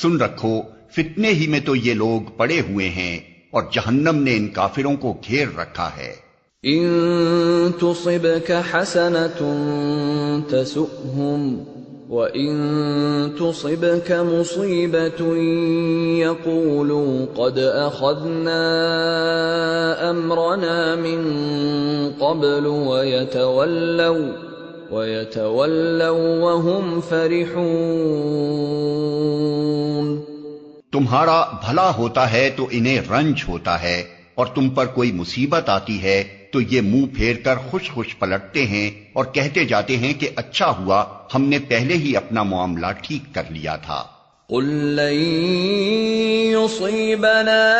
سن رکھو فتنے ہی میں تو یہ لوگ پڑے ہوئے ہیں اور جہنم نے ان کافروں کو گھیر رکھا ہے۔ ان تصبك حسنة تسؤهم وَإِن تُصِبْكَ مُصِيبَةٌ يَقُولُوا قَدْ أَخَذْنَا أَمْرَنَا مِنْ قَبْلُ وَيَتَوَلَّوْا وَهُمْ فَرِحُونَ۔ تمہارا بھلا ہوتا ہے تو انہیں رنج ہوتا ہے، اور تم پر کوئی مصیبت آتی ہے تو یہ منہ پھیر کر خوش خوش پلٹتے ہیں اور کہتے جاتے ہیں کہ اچھا ہوا ہم نے پہلے ہی اپنا معاملہ ٹھیک کر لیا تھا۔ قُل لَّن يُصِيبَنَا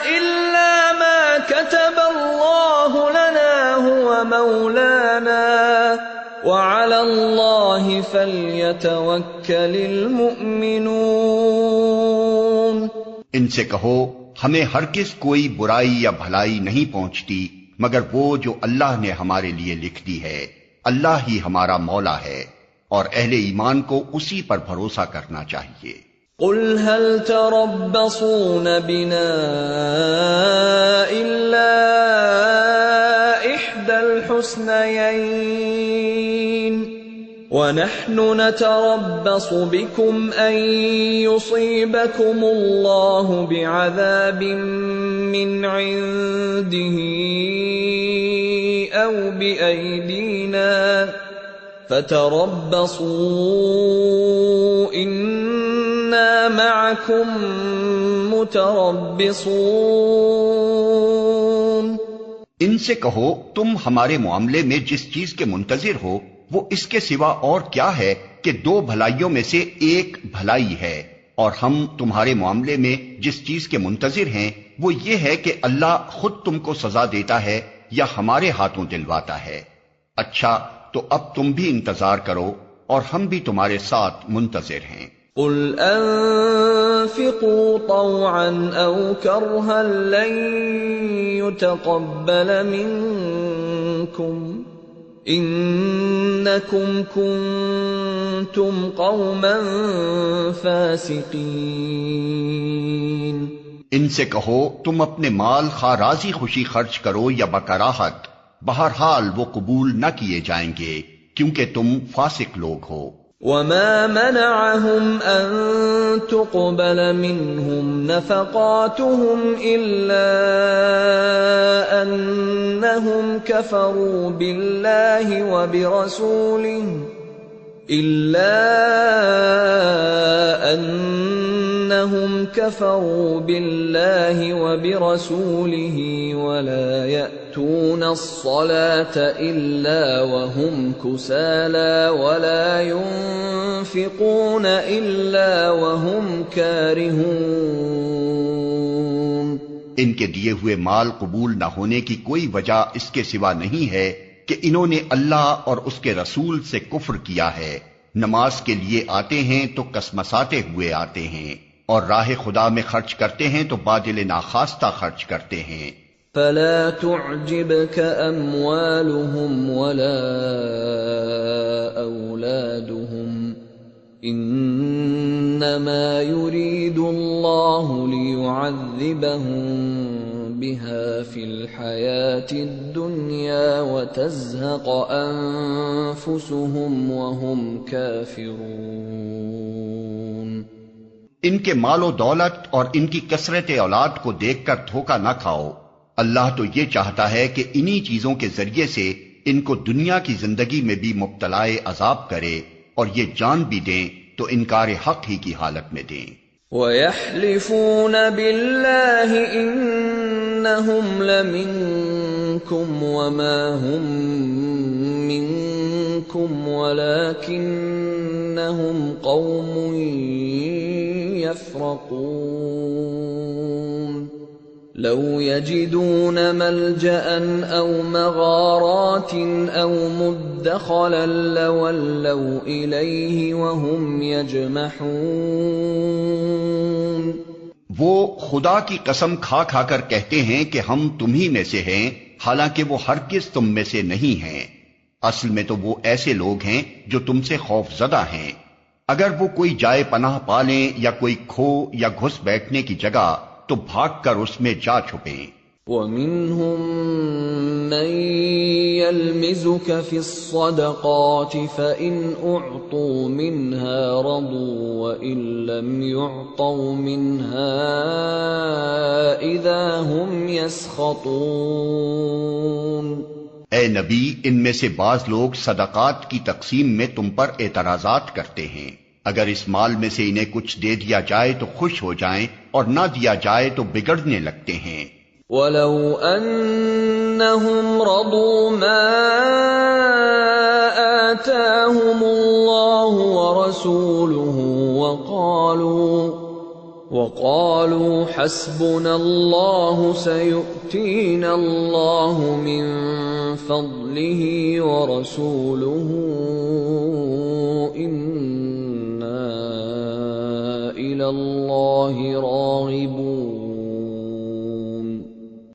إِلَّا مَا كَتَبَ اللَّهُ لَنَا هُوَ مَوْلَانَا وَعَلَى اللَّهِ فَلْيَتَوَكَّلِ الْمُؤْمِنُونَ۔ ان سے کہو ہمیں ہرگز کوئی برائی یا بھلائی نہیں پہنچتی مگر وہ جو اللہ نے ہمارے لیے لکھ دی ہے، اللہ ہی ہمارا مولا ہے، اور اہل ایمان کو اسی پر بھروسہ کرنا چاہیے۔ قُلْ هَلْ تَرَبَّصُونَ بِنَا إِلَّا إِحْدَى الْحُسْنَيَيْنِ وَنَحْنُ نَتَرَبَّصُ بِكُمْ أَن يُصِيبَكُمُ اللَّهُ بِعَذَابٍ مِّنْ عِندِهِ أَوْ بِأَيْدِينَا فَتَرَبَّصُوا إِنَّا مَعَكُمْ مُتَرَبِّصُونَ۔ ان سے کہو تم ہمارے معاملے میں جس چیز کے منتظر ہو وہ اس کے سوا اور کیا ہے کہ دو بھلائیوں میں سے ایک بھلائی ہے، اور ہم تمہارے معاملے میں جس چیز کے منتظر ہیں وہ یہ ہے کہ اللہ خود تم کو سزا دیتا ہے یا ہمارے ہاتھوں دلواتا ہے۔ اچھا تو اب تم بھی انتظار کرو اور ہم بھی تمہارے ساتھ منتظر ہیں۔ قل انفقوا طوعا او كرها لن يتقبل منكم انکم کنتم قوما فاسقین۔ ان سے کہو تم اپنے مال خواہ راضی خوشی خرچ کرو یا بکراہت، بہرحال وہ قبول نہ کیے جائیں گے کیونکہ تم فاسق لوگ ہو۔ وما منعهم ان تقبل منهم نفقاتهم الا انهم كفروا بالله وبرسوله ولا يأتون الصلاة إلا وهم كسالى ولا ينفقون إلا وهم كارهون۔ ان کے دیے ہوئے مال قبول نہ ہونے کی کوئی وجہ اس کے سوا نہیں ہے کہ انہوں نے اللہ اور اس کے رسول سے کفر کیا ہے، نماز کے لیے آتے ہیں تو کسمساتے ہوئے آتے ہیں، اور راہ خدا میں خرچ کرتے ہیں تو بادل ناخواستہ خرچ کرتے ہیں۔ فلا تعجبك اموالهم ولا اولادهم انما يريد الله ليعذبهم بها في الحياة الدنيا وتزهق انفسهم وهم كافرون۔ ان کے مال و دولت اور ان کی کثرت اولاد کو دیکھ کر دھوکہ نہ کھاؤ، اللہ تو یہ چاہتا ہے کہ انہی چیزوں کے ذریعے سے ان کو دنیا کی زندگی میں بھی مبتلا عذاب کرے، اور یہ جان بھی دیں تو انکار حق ہی کی حالت میں دیں۔ وَيَحْلِفُونَ بِاللَّهِ إِنَّهُمْ لَمِنكُمْ وَمَا هُمْ مِنكُمْ وَلَكِنَّهُمْ قَوْمٌ يَفْرَقُونَ۔ لَوْ يَجِدُونَ مَلْجَأً أَوْ مَغَارَاتٍ أَوْ مُدَّخَلًا لَوَلَّوْا إِلَيْهِ وَهُمْ يَجْمَحُونَ۔ وہ خدا کی قسم کھا کھا کر کہتے ہیں کہ ہم تمہی میں سے ہیں، حالانکہ وہ ہرگز تم میں سے نہیں ہیں۔ اصل میں تو وہ ایسے لوگ ہیں جو تم سے خوف زدہ ہیں۔ اگر وہ کوئی جائے پناہ پالیں یا کوئی کھو یا گھس بیٹھنے کی جگہ تو بھاگ کر اس میں جا چھپیں۔ وَمِنْهُمْ مَنْ يَلْمِزُكَ فِي الصَّدَقَاتِ فَإِنْ أُعْطُوا مِنْهَا رَضُوا وَإِنْ لَمْ يُعْطَوْا مِنْهَا إِذَا هُمْ يَسْخَطُونَ۔ اے نبی، ان میں سے بعض لوگ صدقات کی تقسیم میں تم پر اعتراضات کرتے ہیں، اگر اس مال میں سے انہیں کچھ دے دیا جائے تو خوش ہو جائیں، اور نہ دیا جائے تو بگڑنے لگتے ہیں۔ وَلَوْ أَنَّهُمْ رَضُوا مَا آتَاهُمُ اللَّهُ وَرَسُولُهُ وَقَالُوا حَسْبُنَا اللَّهُ سَيُؤْتِينَا اللَّهُ مِن فَضْلِهِ وَرَسُولُهُ إِنَّا إِلَى اللَّهِ رَاغِبُونَ۔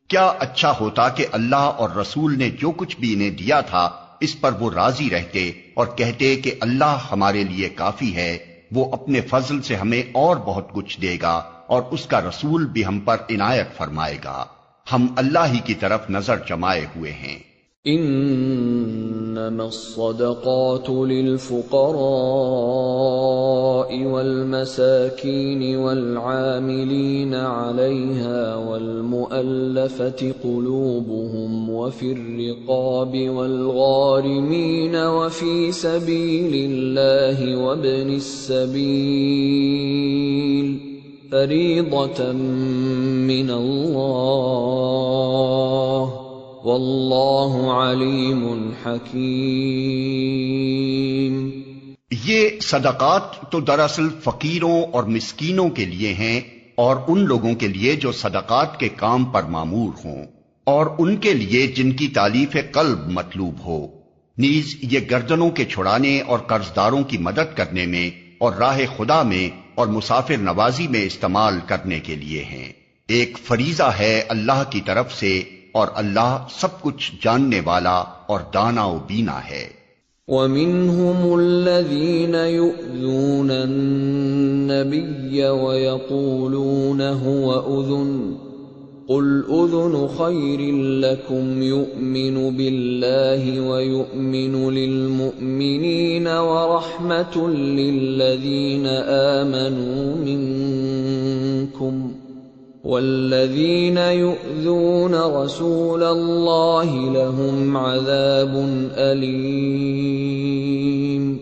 کیا اچھا ہوتا کہ اللہ اور رسول نے جو کچھ بھی انہیں دیا تھا اس پر وہ راضی رہتے اور کہتے کہ اللہ ہمارے لیے کافی ہے، وہ اپنے فضل سے ہمیں اور بہت کچھ دے گا، اور اس کا رسول بھی ہم پر عنایت فرمائے گا، ہم اللہ ہی کی طرف نظر جمائے ہوئے ہیں۔ انما الصدقات للفقراء والمساكين والعاملين عليها والمؤلفة قلوبهم وفي الرقاب والغارمين وفي سبيل الله وابن السبيل فريضة من الله واللہ علیم حکیم۔ یہ صدقات تو دراصل فقیروں اور مسکینوں کے لیے ہیں، اور ان لوگوں کے لیے جو صدقات کے کام پر مامور ہوں، اور ان کے لیے جن کی تالیف قلب مطلوب ہو، نیز یہ گردنوں کے چھڑانے اور قرض داروں کی مدد کرنے میں اور راہ خدا میں اور مسافر نوازی میں استعمال کرنے کے لیے ہیں۔ ایک فریضہ ہے اللہ کی طرف سے، اور اللہ سب کچھ جاننے والا اور دانا و بینا ہے۔ وَمِنْهُمُ الَّذِينَ يُؤْذُونَ النَّبِيَّ وَيَقُولُونَ هُوَ أُذُنٌ قُلْ أُذُنُ خَيْرٍ لَكُمْ يُؤْمِنُ بِاللَّهِ وَيُؤْمِنُ لِلْمُؤْمِنِينَ وَرَحْمَةٌ لِلَّذِينَ آمَنُوا مِنكُمْ وَالَّذِينَ يُؤْذُونَ رَسُولَ اللَّهِ لَهُمْ عَذَابٌ أَلِيمٌ۔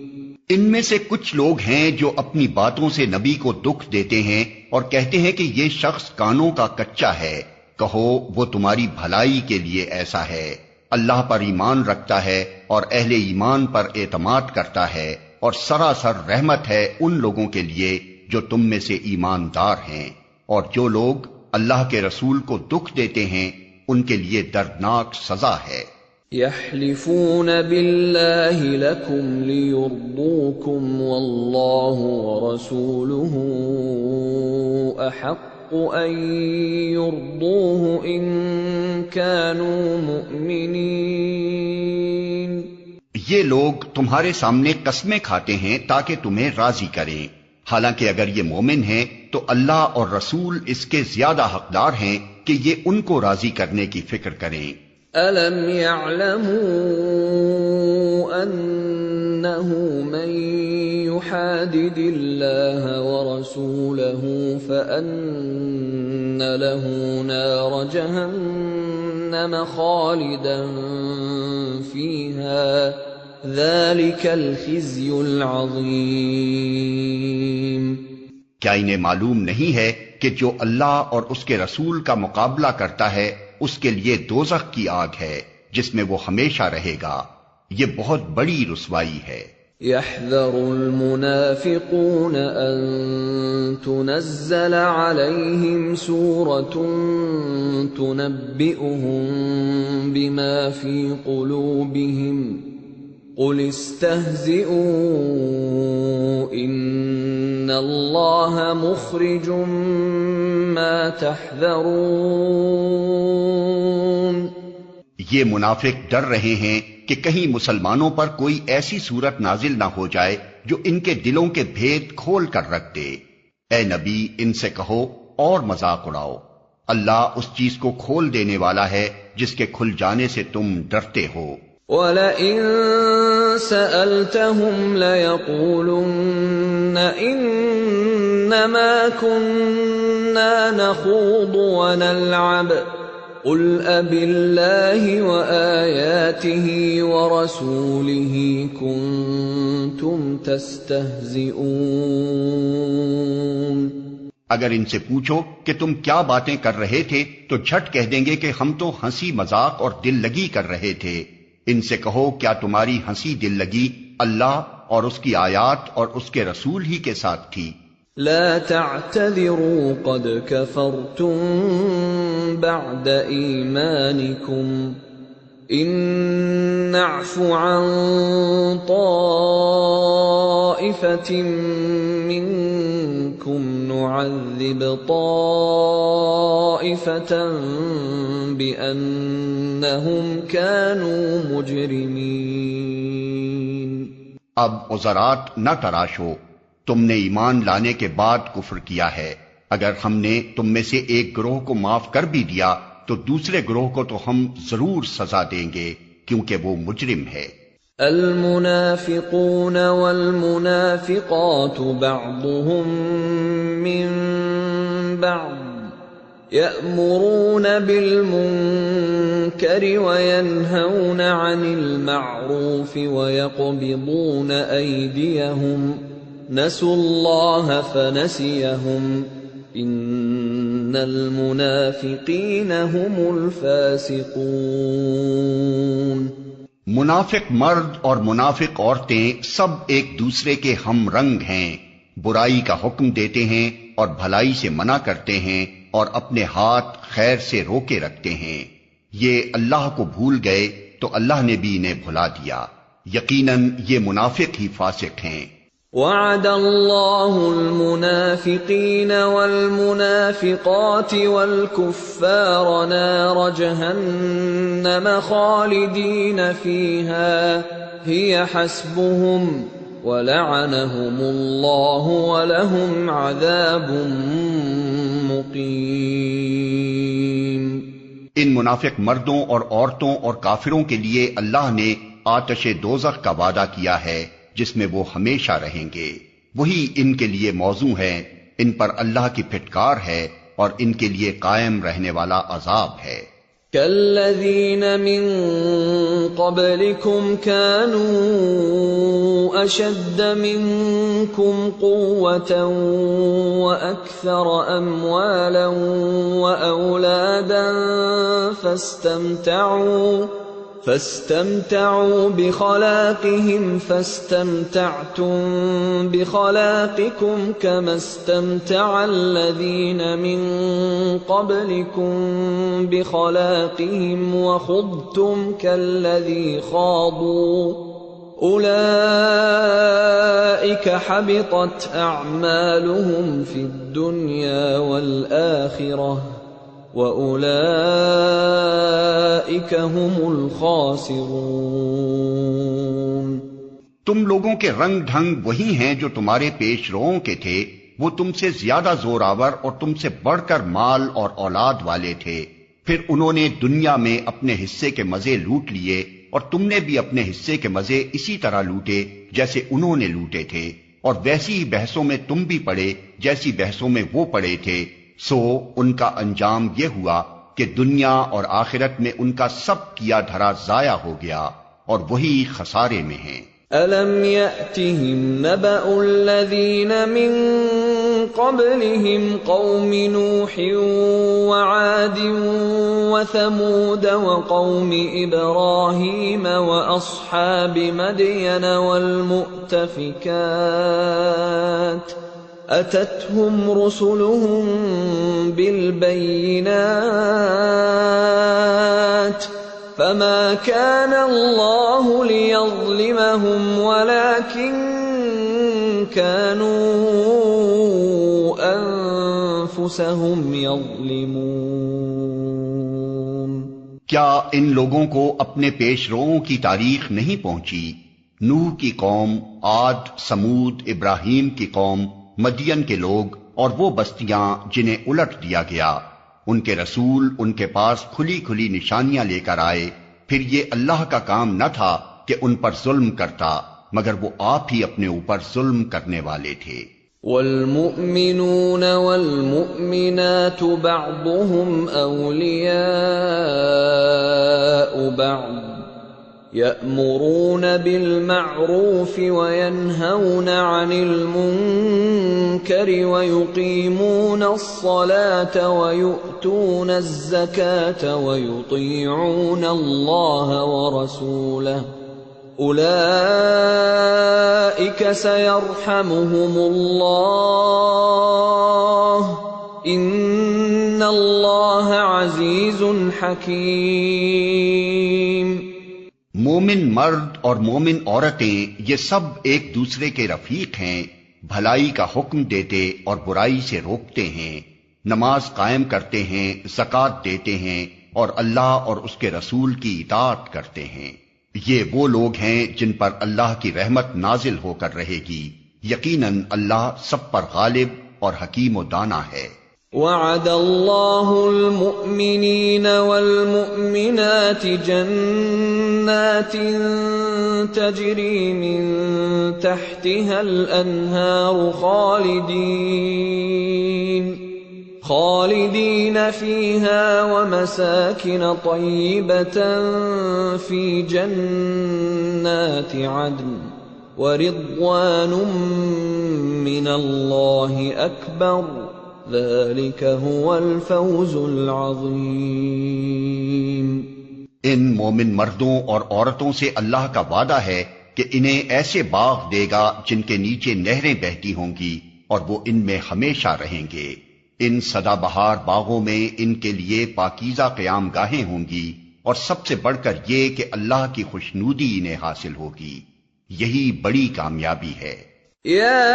ان میں سے کچھ لوگ ہیں جو اپنی باتوں سے نبی کو دکھ دیتے ہیں اور کہتے ہیں کہ یہ شخص کانوں کا کچا ہے۔ کہو وہ تمہاری بھلائی کے لیے ایسا ہے۔ اللہ پر ایمان رکھتا ہے اور اہل ایمان پر اعتماد کرتا ہے، اور سراسر رحمت ہے ان لوگوں کے لیے جو تم میں سے ایماندار ہیں۔ اور جو لوگ اللہ کے رسول کو دکھ دیتے ہیں ان کے لیے دردناک سزا ہے۔ يحلفون بالله لكم ليرضوكم والله ورسوله أحق أن يرضوه إن كانوا مؤمنين۔ یہ لوگ تمہارے سامنے قسمیں کھاتے ہیں تاکہ تمہیں راضی کریں، حالانکہ اگر یہ مومن ہیں تو اللہ اور رسول اس کے زیادہ حقدار ہیں کہ یہ ان کو راضی کرنے کی فکر کریں۔ أَلَمْ يَعْلَمُوا أَنَّهُ مَن يُحَادِدِ اللَّهَ وَرَسُولَهُ فَأَنَّ لَهُ نَارَ جَهَنَّمَ خَالِدًا فِيهَا ذَلِكَ الْخِزْيُ الْعَظِيمُ۔ کیا انہیں معلوم نہیں ہے کہ جو اللہ اور اس کے رسول کا مقابلہ کرتا ہے اس کے لیے دوزخ کی آگ ہے جس میں وہ ہمیشہ رہے گا، یہ بہت بڑی رسوائی ہے۔ يحذر المنافقون أن تنزل عليهم سورة تنبئهم بما في قلوبهم قل استهزئوا إن الله مخرج ما تحذرون۔ یہ منافق ڈر رہے ہیں کہ کہیں مسلمانوں پر کوئی ایسی صورت نازل نہ ہو جائے جو ان کے دلوں کے بھید کھول کر رکھ دے۔ اے نبی ان سے کہو اور مذاق اڑاؤ، اللہ اس چیز کو کھول دینے والا ہے جس کے کھل جانے سے تم ڈرتے ہو۔ وَلَئِن سَأَلْتَهُمْ لَيَقُولُنَّ إِنَّمَا كُنَّا نَخُوضُ وَنَلْعَبُ قُلْ أَبِاللَّهِ وَآيَاتِهِ وَرَسُولِهِ كُنتُمْ تَسْتَهْزِئُونَ۔ اگر ان سے پوچھو کہ تم کیا باتیں کر رہے تھے تو جھٹ کہہ دیں گے کہ ہم تو ہنسی مذاق اور دل لگی کر رہے تھے۔ ان سے کہو کیا تمہاری ہنسی دل لگی اللہ اور اس کی آیات اور اس کے رسول ہی کے ساتھ تھی؟ لا تعتذروا قد كفرتم بعد ایمانکم ان نعف عن طائفة منکم نعذب طائفة بأنهم كانوا مجرمین۔ اب عذرات نہ تراشو، تم نے ایمان لانے کے بعد کفر کیا ہے، اگر ہم نے تم میں سے ایک گروہ کو معاف کر بھی دیا تو دوسرے گروہ کو تو ہم ضرور سزا دیں گے کیونکہ وہ مجرم ہے۔ المنافقون والمنافقات بعضهم من بعض يأمرون بالمنكر وينهون عن المعروف ويقبضون أيديهم نسوا الله فنسيهم ان المنافقین هم الفاسقون۔ منافق مرد اور منافق عورتیں سب ایک دوسرے کے ہم رنگ ہیں، برائی کا حکم دیتے ہیں اور بھلائی سے منع کرتے ہیں اور اپنے ہاتھ خیر سے روکے رکھتے ہیں۔ یہ اللہ کو بھول گئے تو اللہ نے بھی انہیں بھلا دیا، یقیناً یہ منافق ہی فاسق ہیں۔ وعد الله المنافقين والمنافقات والكفار نار جهنم خالدين فيها هي حسبهم ولعنهم الله ولهم عذاب مقيم۔ ان منافق مردوں اور عورتوں اور کافروں کے لیے اللہ نے آتش دوزخ کا وعدہ کیا ہے جس میں وہ ہمیشہ رہیں گے، وہی ان کے لیے موزوں ہے، ان پر اللہ کی پھٹکار ہے اور ان کے لیے قائم رہنے والا عذاب ہے۔ كالذين من قبلكم كانوا أشد منكم قوة وأكثر أموالا وأولادا فاستمتعوا بخلاقهم فاستمتعتم بخلاقكم كما استمتع الذين من قبلكم بخلاقهم وخضتم كالذي خاضوا أولئك حبطت أعمالهم في الدنيا والآخرة وَأُولَئِكَ هُمُ الْخَاسِرُونَ۔ تم لوگوں کے رنگ ڈھنگ وہی ہیں جو تمہارے پیش روؤں کے تھے، وہ تم سے زیادہ زور آور اور تم سے بڑھ کر مال اور اولاد والے تھے، پھر انہوں نے دنیا میں اپنے حصے کے مزے لوٹ لیے اور تم نے بھی اپنے حصے کے مزے اسی طرح لوٹے جیسے انہوں نے لوٹے تھے، اور ویسی ہی بحثوں میں تم بھی پڑے جیسی بحثوں میں وہ پڑے تھے، سو ان کا انجام یہ ہوا کہ دنیا اور آخرت میں ان کا سب کیا دھرا ضائع ہو گیا اور وہی خسارے میں ہیں۔ أَلَمْ يَأْتِهِمْ نَبَأُ الَّذِينَ مِنْ قَبْلِهِمْ قَوْمِ نُوحٍ وَعَادٍ وَثَمُودَ وَقَوْمِ إِبْرَاهِيمَ وَأَصْحَابِ مَدْيَنَ وَالْمُؤْتَفِكَاتِ أَتَتْهُمْ رُسُلُهُم بِالْبَيِّنَاتِ فَمَا كَانَ اللَّهُ لِيَظْلِمَهُمْ وَلَكِنْ كَانُوا أَنفُسَهُمْ يَظْلِمُونَ۔ کیا ان لوگوں کو اپنے پیش روؤں کی تاریخ نہیں پہنچی؟ نوح کی قوم، عاد، سمود، ابراہیم کی قوم، مدین کے لوگ اور وہ بستیاں جنہیں الٹ دیا گیا، ان کے رسول ان کے پاس کھلی کھلی نشانیاں لے کر آئے، پھر یہ اللہ کا کام نہ تھا کہ ان پر ظلم کرتا، مگر وہ آپ ہی اپنے اوپر ظلم کرنے والے تھے۔ والمؤمنون والمؤمنات بعضهم أولياء بعض يأمرون بالمعروف وينهون عن المنكر ويقيمون الصلاة ويؤتون الزكاة ويطيعون الله ورسوله أولئك سيرحمهم الله إن الله عزيز حكيم۔ مومن مرد اور مومن عورتیں یہ سب ایک دوسرے کے رفیق ہیں، بھلائی کا حکم دیتے اور برائی سے روکتے ہیں، نماز قائم کرتے ہیں، زکوٰۃ دیتے ہیں اور اللہ اور اس کے رسول کی اطاعت کرتے ہیں۔ یہ وہ لوگ ہیں جن پر اللہ کی رحمت نازل ہو کر رہے گی، یقیناً اللہ سب پر غالب اور حکیم و دانا ہے۔ وعد اللہ المؤمنین والمؤمنات جنات تجری من تحتها الانہار خالدین فیہا ومساکن طیبة فی جنات عدن ورضوان من اللہ اکبر ذلك هو الفوز العظیم۔ ان مومن مردوں اور عورتوں سے اللہ کا وعدہ ہے کہ انہیں ایسے باغ دے گا جن کے نیچے نہریں بہتی ہوں گی اور وہ ان میں ہمیشہ رہیں گے۔ ان سدا بہار باغوں میں ان کے لیے پاکیزہ قیام گاہیں ہوں گی اور سب سے بڑھ کر یہ کہ اللہ کی خوشنودی انہیں حاصل ہوگی، یہی بڑی کامیابی ہے۔ يا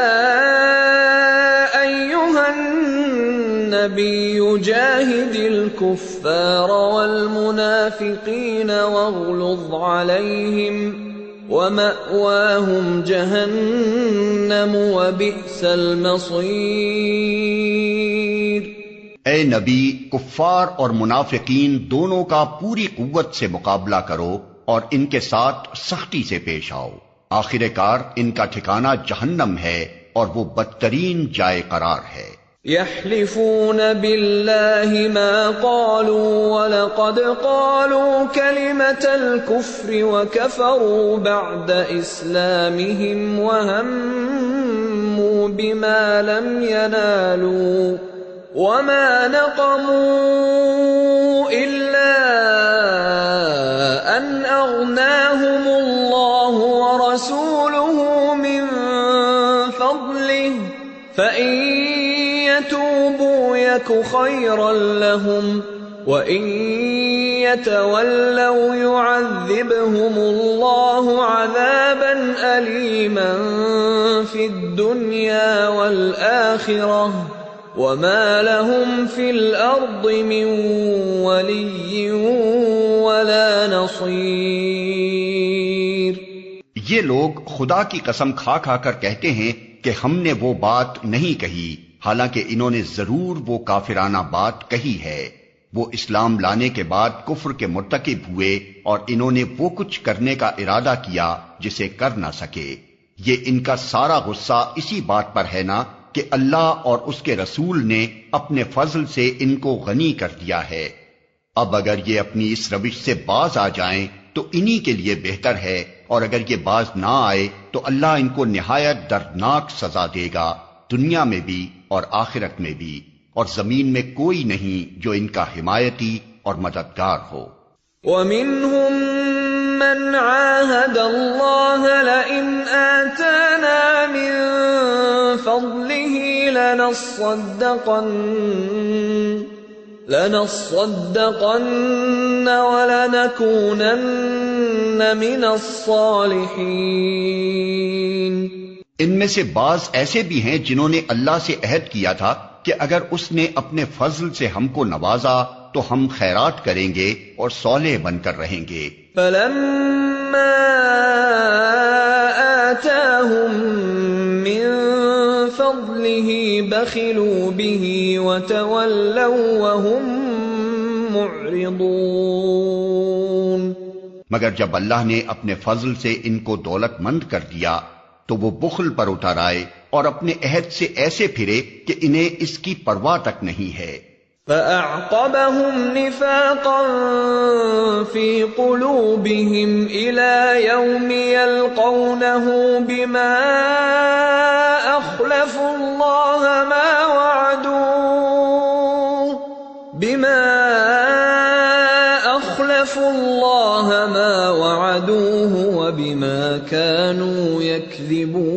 أيها النبي جاهد الكفار والمنافقين واغلظ عليهم ومأواهم جہنم وبئس المصیر۔ اے نبی، کفار اور منافقین دونوں کا پوری قوت سے مقابلہ کرو اور ان کے ساتھ سختی سے پیش آؤ، آخر کار ان کا ٹھکانہ جہنم ہے اور وہ بدترین جائے قرار ہے۔ يحلفون بالله ما قالوا ولقد قالوا كلمة الكفر وكفروا بعد إسلامهم وهموا بما لم ينالوا وما نقموا إلا أن أغناهم الله ورسوله من فضله فإن يتوبوا يك خيرا لهم وإن يتولوا يعذبهم الله عذابا أليما في الدنيا والآخرة وما لهم في الأرض من ولي ولا نصير۔ یہ لوگ خدا کی قسم کھا کھا کر کہتے ہیں کہ ہم نے وہ بات نہیں کہی، حالانکہ انہوں نے ضرور وہ کافرانہ بات کہی ہے۔ وہ اسلام لانے کے بعد کفر کے مرتکب ہوئے اور انہوں نے وہ کچھ کرنے کا ارادہ کیا جسے کر نہ سکے۔ یہ ان کا سارا غصہ اسی بات پر ہے نا کہ اللہ اور اس کے رسول نے اپنے فضل سے ان کو غنی کر دیا ہے۔ اب اگر یہ اپنی اس روش سے باز آ جائیں تو انہی کے لیے بہتر ہے، اور اگر یہ باز نہ آئے تو اللہ ان کو نہایت دردناک سزا دے گا، دنیا میں بھی اور آخرت میں بھی، اور زمین میں کوئی نہیں جو ان کا حمایتی اور مددگار ہو۔ وَمِنْهُمْ مَنْ عَاهَدَ اللَّهَ لَئِنْ آتَانَا مِنْ فَضْلِهِ لَنَصَّدَّقَنَّ وَلَنَكُونَنَّ مِنَ الصَّالِحِينَ۔ ان میں سے بعض ایسے بھی ہیں جنہوں نے اللہ سے عہد کیا تھا کہ اگر اس نے اپنے فضل سے ہم کو نوازا تو ہم خیرات کریں گے اور صالح بن کر رہیں گے۔ فَلَمَّا آتَاهُم مِّن فَضْلِهِ بَخِلُوا بِهِ وَتَوَلَّوْا وَهُم مُّعْرِضُونَ۔ مگر جب اللہ نے اپنے فضل سے ان کو دولت مند کر دیا تو وہ بخل پر اتر آئے اور اپنے عہد سے ایسے پھرے کہ انہیں اس کی پرواہ تک نہیں ہے۔ فَأَعْقَبَهُمْ نِفَاقًا فِي قُلُوبِهِمْ إِلَى يَوْمِ يَلْقَوْنَهُ بِمَا أَخْلَفُوا اللَّهَ مَا وَعَدُوهُ وَبِمَا كَانُوا يَكْذِبُونَ۔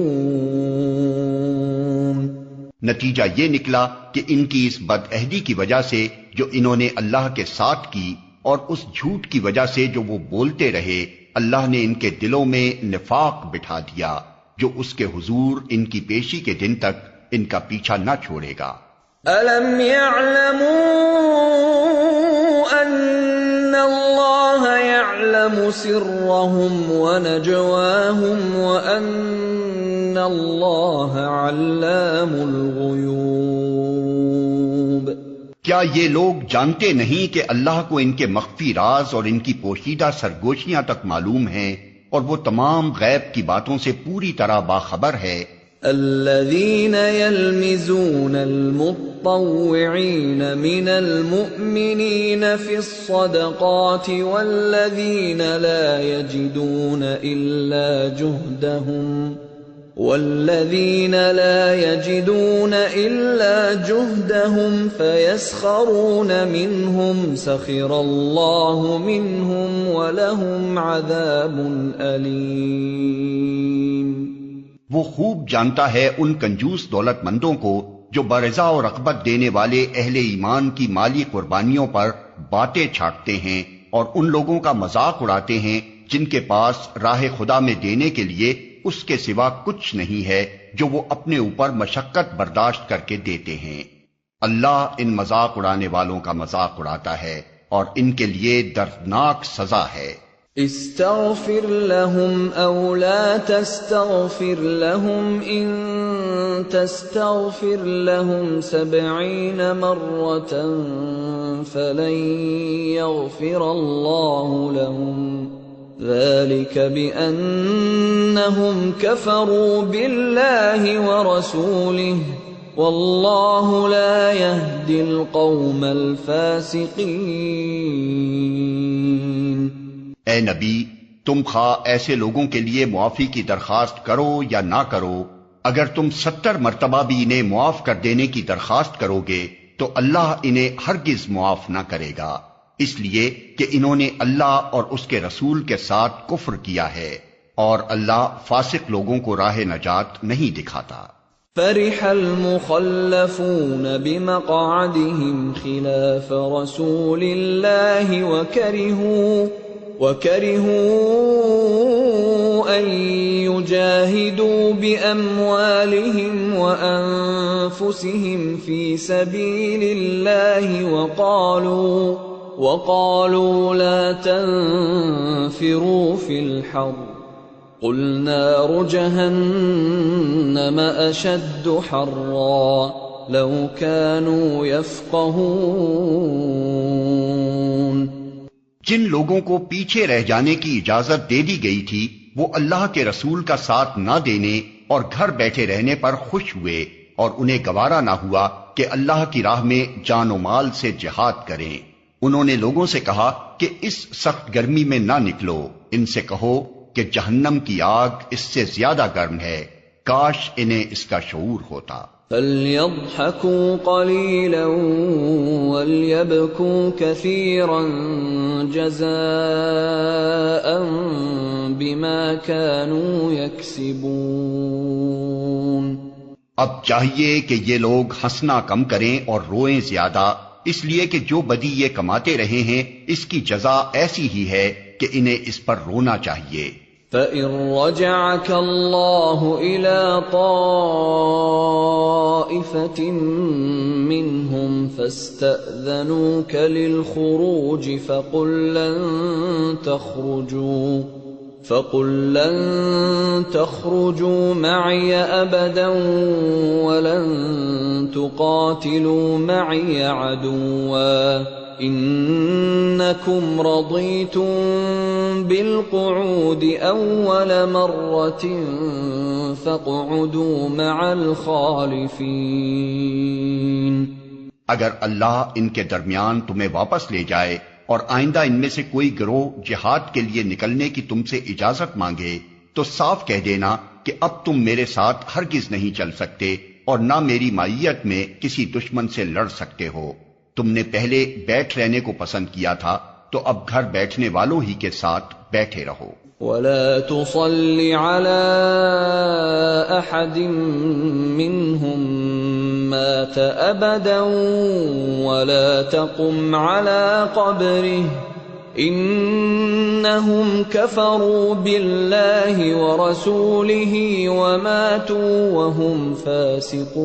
نتیجہ یہ نکلا کہ ان کی اس بد عہدی کی وجہ سے جو انہوں نے اللہ کے ساتھ کی، اور اس جھوٹ کی وجہ سے جو وہ بولتے رہے، اللہ نے ان کے دلوں میں نفاق بٹھا دیا جو اس کے حضور ان کی پیشی کے دن تک ان کا پیچھا نہ چھوڑے گا۔ أَلَمْ يَعْلَمُوا أَنَّ اللَّهَ يَعْلَمُ سِرَّهُمْ وَنَجْوَاهُمْ وَأَنَّ اللَّهَ عَلَّامُ الْغُيُوبِ۔ کیا یہ لوگ جانتے نہیں کہ اللہ کو ان کے مخفی راز اور ان کی پوشیدہ سرگوشیاں تک معلوم ہیں، اور وہ تمام غیب کی باتوں سے پوری طرح باخبر ہے۔ الذين يلمزون المطوعين من المؤمنين في الصدقات والذين لا يجدون إلا جهدهم فيسخرون منهم سخر الله منهم ولهم عذاب أليم۔ وہ خوب جانتا ہے ان کنجوس دولت مندوں کو جو برضا اور رغبت دینے والے اہل ایمان کی مالی قربانیوں پر باتیں چھاٹتے ہیں، اور ان لوگوں کا مذاق اڑاتے ہیں جن کے پاس راہ خدا میں دینے کے لیے اس کے سوا کچھ نہیں ہے جو وہ اپنے اوپر مشقت برداشت کر کے دیتے ہیں۔ اللہ ان مذاق اڑانے والوں کا مذاق اڑاتا ہے اور ان کے لیے دردناک سزا ہے۔ استغفر لهم او لا تستغفر لهم ان تستغفر لهم 70 مرة فلن يغفر الله لهم ذلك بأنهم كفروا بالله ورسوله واللہ لا يهدی القوم الفاسقین۔ اے نبی، تم خواہ ایسے لوگوں کے لیے معافی کی درخواست کرو یا نہ کرو، اگر تم 70 مرتبہ بھی انہیں معاف کر دینے کی درخواست کرو گے تو اللہ انہیں ہرگز معاف نہ کرے گا، اس لیے کہ انہوں نے اللہ اور اس کے رسول کے ساتھ کفر کیا ہے، اور اللہ فاسق لوگوں کو راہ نجات نہیں دکھاتا۔ فرح المخلفون بمقعدهم خلاف رسول الله وكرهوا أن يجاهدوا بأموالهم وأنفسهم في سبيل الله وقالوا لا تنفروا في الحر قل نار جہنم اشد حرا لو كانوا يفقهون۔ جن لوگوں کو پیچھے رہ جانے کی اجازت دے دی گئی تھی وہ اللہ کے رسول کا ساتھ نہ دینے اور گھر بیٹھے رہنے پر خوش ہوئے، اور انہیں گوارا نہ ہوا کہ اللہ کی راہ میں جان و مال سے جہاد کریں۔ انہوں نے لوگوں سے کہا کہ اس سخت گرمی میں نہ نکلو، ان سے کہو کہ جہنم کی آگ اس سے زیادہ گرم ہے، کاش انہیں اس کا شعور ہوتا۔ فَلْيَضْحَكُوا قَلِيلًا وَلْيَبْكُوا كَثِيرًا جَزَاءً بِمَا كَانُوا يَكْسِبُونَ۔ اب چاہیے کہ یہ لوگ ہنسنا کم کریں اور روئیں زیادہ، اس لیے کہ جو بدی یہ کماتے رہے ہیں اس کی جزا ایسی ہی ہے کہ انہیں اس پر رونا چاہیے۔ فَإِن رَّجَعَكَ اللَّهُ إِلَىٰ طَائِفَةٍ مِّنْهُمْ فَاسْتَأْذَنُوكَ لِلْخُرُوجِ فَقُل لَّن تَخْرُجُوا مَعِيَ أَبَدًا وَلَن تُقَاتِلُوا مَعِيَ عَدُوًّا إِنَّكُمْ رَضِيتُم بِالْقُعُودِ أَوَّلَ مَرَّةٍ فَاقْعُدُوا مَعَ الْخَالِفِينَ۔ اگر اللہ ان کے درمیان تمہیں واپس لے جائے اور آئندہ ان میں سے کوئی گروہ جہاد کے لیے نکلنے کی تم سے اجازت مانگے تو صاف کہہ دینا کہ اب تم میرے ساتھ ہرگز نہیں چل سکتے اور نہ میری مائیت میں کسی دشمن سے لڑ سکتے ہو۔ تم نے پہلے بیٹھ رہنے کو پسند کیا تھا تو اب گھر بیٹھنے والوں ہی کے ساتھ بیٹھے رہو۔ وَلَا تُصَلِّ عَلَىٰ أَحَدٍ مِّنْهُم مَّاتَ أَبَدًا وَلَا تَقُمْ عَلَىٰ قَبْرِهِ إِنَّهُمْ كَفَرُوا بِاللَّهِ وَرَسُولِهِ وَمَاتُوا وَهُمْ فَاسِقُونَ۔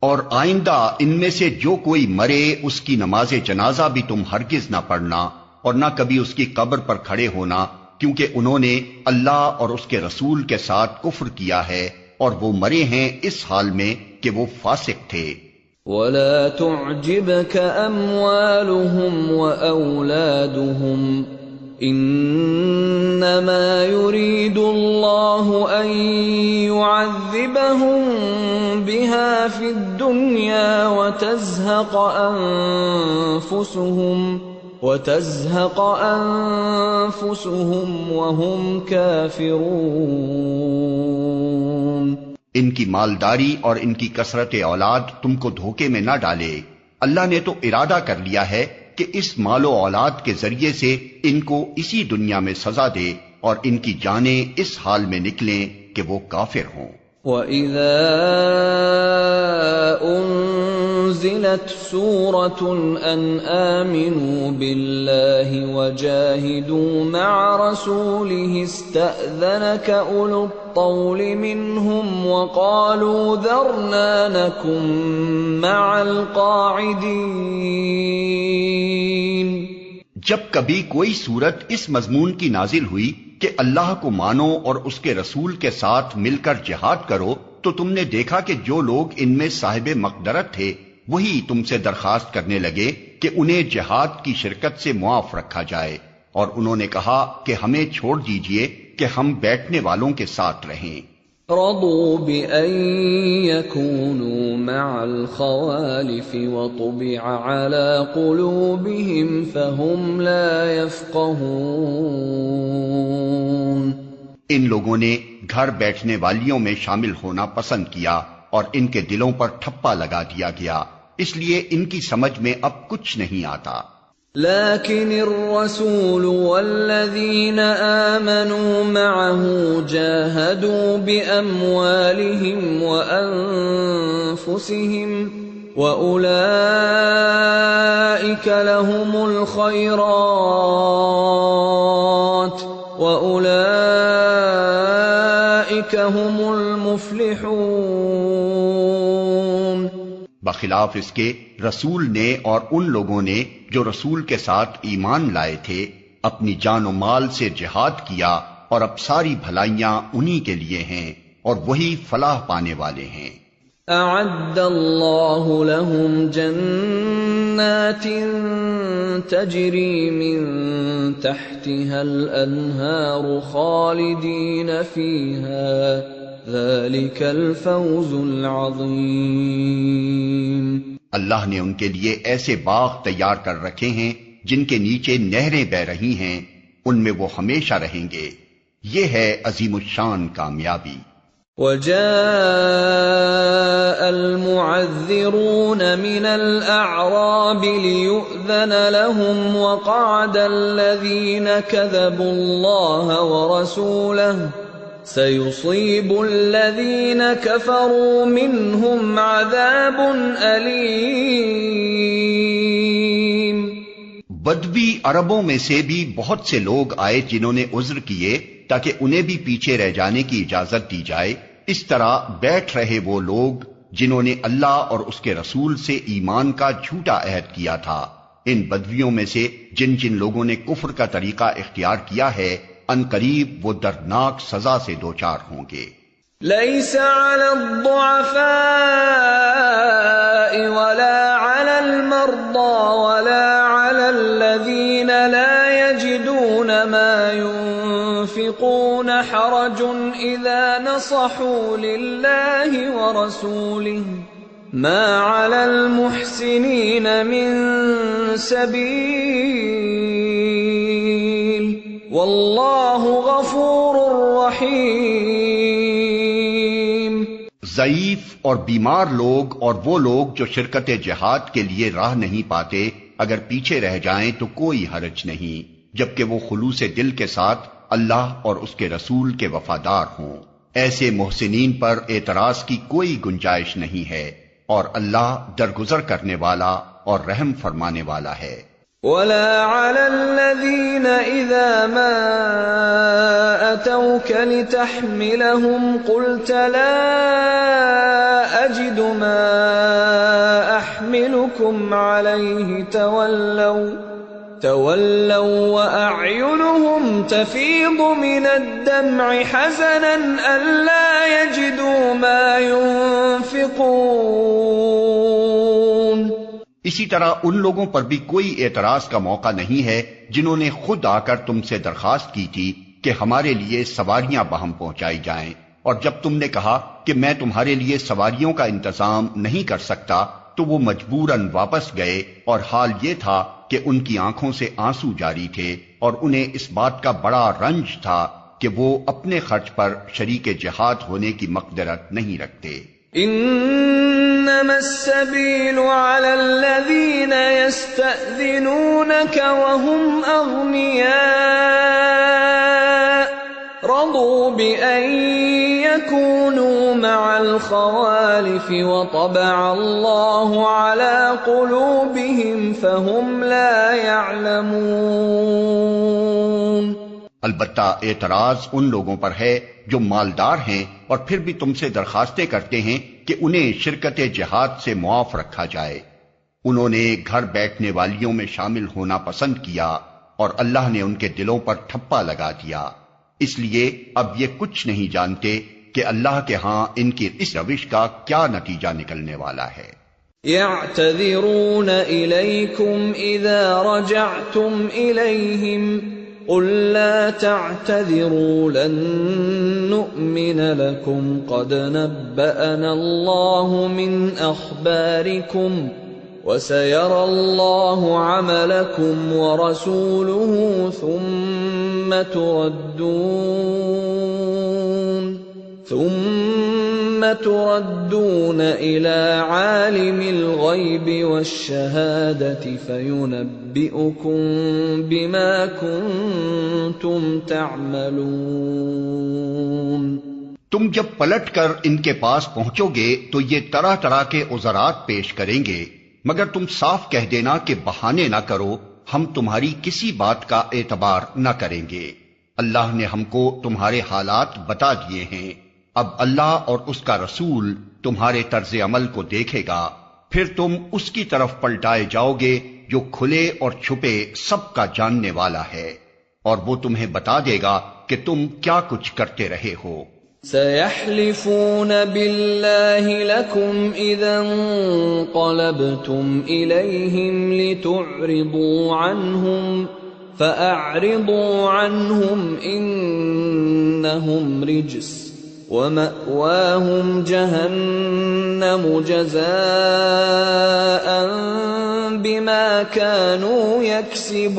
اور آئندہ ان میں سے جو کوئی مرے اس کی نماز جنازہ بھی تم ہرگز نہ پڑھنا اور نہ کبھی اس کی قبر پر کھڑے ہونا، کیونکہ انہوں نے اللہ اور اس کے رسول کے ساتھ کفر کیا ہے اور وہ مرے ہیں اس حال میں کہ وہ فاسق تھے۔ وَلَا تُعْجِبْكَ أَمْوَالُهُمْ وَأَوْلَادُهُمْ إِنَّمَا يُرِيدُ اللَّهُ أَن يُعَذِّبَهُم بِهَا فِي الدُّنْيَا وَتَزْهَقَ أَنفُسُهُمْ وَهُمْ كَافِرُونَ۔ ان کی مالداری اور ان کی کثرت اولاد تم کو دھوکے میں نہ ڈالے، اللہ نے تو ارادہ کر لیا ہے کہ اس مال و اولاد کے ذریعے سے ان کو اسی دنیا میں سزا دے اور ان کی جانیں اس حال میں نکلیں کہ وہ کافر ہوں۔ وَإِذَا أنزلت سورة أن آمنوا بالله وجاهدوا مع رسوله استأذنك أولو الطول منهم وقالوا ذرنا نكن مع القاعدين۔ جب کبھی کوئی سورت اس مضمون کی نازل ہوئی کہ اللہ کو مانو اور اس کے رسول کے ساتھ مل کر جہاد کرو، تو تم نے دیکھا کہ جو لوگ ان میں صاحب مقدرت تھے وہی تم سے درخواست کرنے لگے کہ انہیں جہاد کی شرکت سے معاف رکھا جائے، اور انہوں نے کہا کہ ہمیں چھوڑ دیجئے کہ ہم بیٹھنے والوں کے ساتھ رہیں۔ رضوا بأن يكونوا مع الخوالف وطبع على قلوبهم فهم لا يفقهون۔ ان لوگوں نے گھر بیٹھنے والیوں میں شامل ہونا پسند کیا اور ان کے دلوں پر ٹھپا لگا دیا گیا، اس لیے ان کی سمجھ میں اب کچھ نہیں آتا۔ لكن الرسول والذين آمنوا معه جاهدوا بأموالهم وأنفسهم وأولئك لهم الخيرات وأولئك هم المفلحون۔ بخلاف اس کے رسول نے اور ان لوگوں نے جو رسول کے ساتھ ایمان لائے تھے اپنی جان و مال سے جہاد کیا، اور اب ساری بھلائیاں انہی کے لیے ہیں اور وہی فلاح پانے والے ہیں۔ اعد اللہ لهم جنات تجری من تحتها الانہار خالدین فیہا ذلك الفوز العظیم۔ اللہ نے ان کے لیے ایسے باغ تیار کر رکھے ہیں جن کے نیچے نہریں بہ رہی ہیں، ان میں وہ ہمیشہ رہیں گے، یہ ہے عظیم الشان کامیابی۔ وجاء المعذرون من الأعراب ليؤذن لهم وقعد الذين كذبوا الله ورسوله سيصيب الذين كفروا منهم عذاب أليم۔ بدوی عربوں میں سے بھی بہت سے لوگ آئے جنہوں نے عذر کیے تاکہ انہیں بھی پیچھے رہ جانے کی اجازت دی جائے۔ اس طرح بیٹھ رہے وہ لوگ جنہوں نے اللہ اور اس کے رسول سے ایمان کا جھوٹا عہد کیا تھا۔ ان بدویوں میں سے جن جن لوگوں نے کفر کا طریقہ اختیار کیا ہے، ان قریب وہ دردناک سزا سے دوچار ہوں گے۔ ليس على الضعفاء ولا على المرضى ولا على الذين لا يجدون ما ينفقون حرج إذا نصحوا لله ورسوله ما على المحسنين من سبيل والله غفور رحيم۔ ضعیف اور بیمار لوگ اور وہ لوگ جو شرکت جہاد کے لیے راہ نہیں پاتے اگر پیچھے رہ جائیں تو کوئی حرج نہیں، جبکہ وہ خلوص دل کے ساتھ اللہ اور اس کے رسول کے وفادار ہوں۔ ایسے محسنین پر اعتراض کی کوئی گنجائش نہیں ہے، اور اللہ درگزر کرنے والا اور رحم فرمانے والا ہے۔ ولا على الذين إذا ما أتوك لتحملهم قلت لا أجد ما أحملكم عليه تولوا وأعينهم تفيض من الدمع حزنا ألا يجدوا ما ينفقون۔ اسی طرح ان لوگوں پر بھی کوئی اعتراض کا موقع نہیں ہے جنہوں نے خود آ کر تم سے درخواست کی تھی کہ ہمارے لیے سواریاں باہم پہنچائی جائیں، اور جب تم نے کہا کہ میں تمہارے لیے سواریوں کا انتظام نہیں کر سکتا تو وہ مجبوراً واپس گئے، اور حال یہ تھا کہ ان کی آنکھوں سے آنسو جاری تھے، اور انہیں اس بات کا بڑا رنج تھا کہ وہ اپنے خرچ پر شریک جہاد ہونے کی مقدرت نہیں رکھتے۔ انما السبيل على الذين يستأذنونك وهم اغنياء رضوا بأن ليكونوا مع الخوالف وطبع الله على قلوبهم فهم لا يعلمون۔ البتہ اعتراض ان لوگوں پر ہے جو مالدار ہیں اور پھر بھی تم سے درخواستیں کرتے ہیں کہ انہیں شرکت جہاد سے معاف رکھا جائے۔ انہوں نے گھر بیٹھنے والیوں میں شامل ہونا پسند کیا اور اللہ نے ان کے دلوں پر ٹھپا لگا دیا، اس لیے اب یہ کچھ نہیں جانتے کہ اللہ کے ہاں ان کی اس روش کا کیا نتیجہ نکلنے والا ہے۔ يعتذرون إليكم إذا رجعتم إليهم قل لا تعتذروا لن نؤمن لكم قد نبأنا الله من أخباركم وسيرى الله عملكم ورسوله ثم تردون إلى عالم الغيب والشهادة فينبئكم بما كنتم تعملون۔ تم جب پلٹ کر ان کے پاس پہنچو گے تو یہ طرح طرح کے عذرات پیش کریں گے، مگر تم صاف کہہ دینا کہ بہانے نہ کرو، ہم تمہاری کسی بات کا اعتبار نہ کریں گے۔ اللہ نے ہم کو تمہارے حالات بتا دیے ہیں، اب اللہ اور اس کا رسول تمہارے طرز عمل کو دیکھے گا، پھر تم اس کی طرف پلٹائے جاؤ گے جو کھلے اور چھپے سب کا جاننے والا ہے، اور وہ تمہیں بتا دے گا کہ تم کیا کچھ کرتے رہے ہو۔ سيحلفون بالله لكم إذا انقلبتم إليهم لتعرضوا عنهم فأعرضوا عنهم إنهم رجس ومأواهم جهنم جزاء بما كانوا يكسبون۔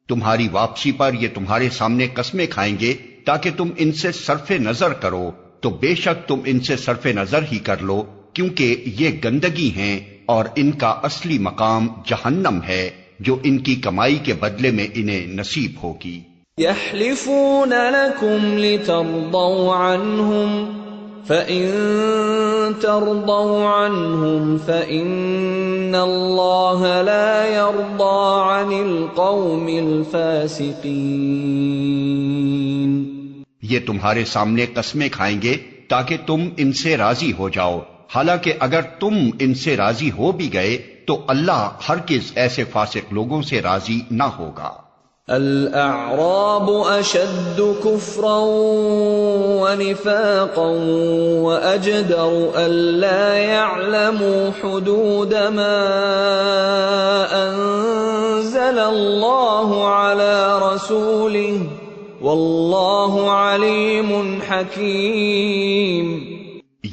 تمہاری واپسی پر یہ تمہارے سامنے قسمیں کھائیں گے تاکہ تم ان سے صرف نظر کرو، تو بے شک تم ان سے صرف نظر ہی کر لو، کیونکہ یہ گندگی ہیں اور ان کا اصلی مقام جہنم ہے جو ان کی کمائی کے بدلے میں انہیں نصیب ہوگی۔ يحلفون لكم لترضوا عنهم فإن ترضوا عنهم فإن الله لا يرضى عن القوم الفاسقين۔ یہ تمہارے سامنے قسمیں کھائیں گے تاکہ تم ان سے راضی ہو جاؤ، حالانکہ اگر تم ان سے راضی ہو بھی گئے تو اللہ ہرگز ایسے فاسق لوگوں سے راضی نہ ہوگا۔ الأعراب أشد كفرا ونفاقا وأجدر ألا يعلموا حدود ما أنزل الله على رسوله والله عليم حكيم۔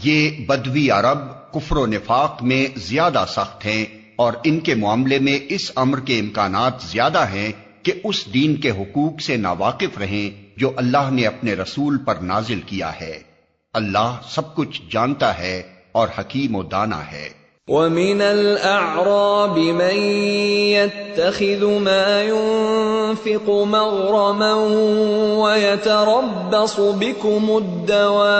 یہ بدوی عرب کفر و نفاق میں زیادہ سخت ہیں اور ان کے معاملے میں اس امر کے امکانات زیادہ ہیں کہ اس دین کے حقوق سے ناواقف رہیں جو اللہ نے اپنے رسول پر نازل کیا ہے۔ اللہ سب کچھ جانتا ہے اور حکیم و دانا ہے۔ وَمِنَ الْأَعْرَابِ مَن يَتَّخِذُ مَا يُنفِقُ مَغْرَمًا وَيَتَرَبَّصُ بِكُمُ الدَّوَائِرَ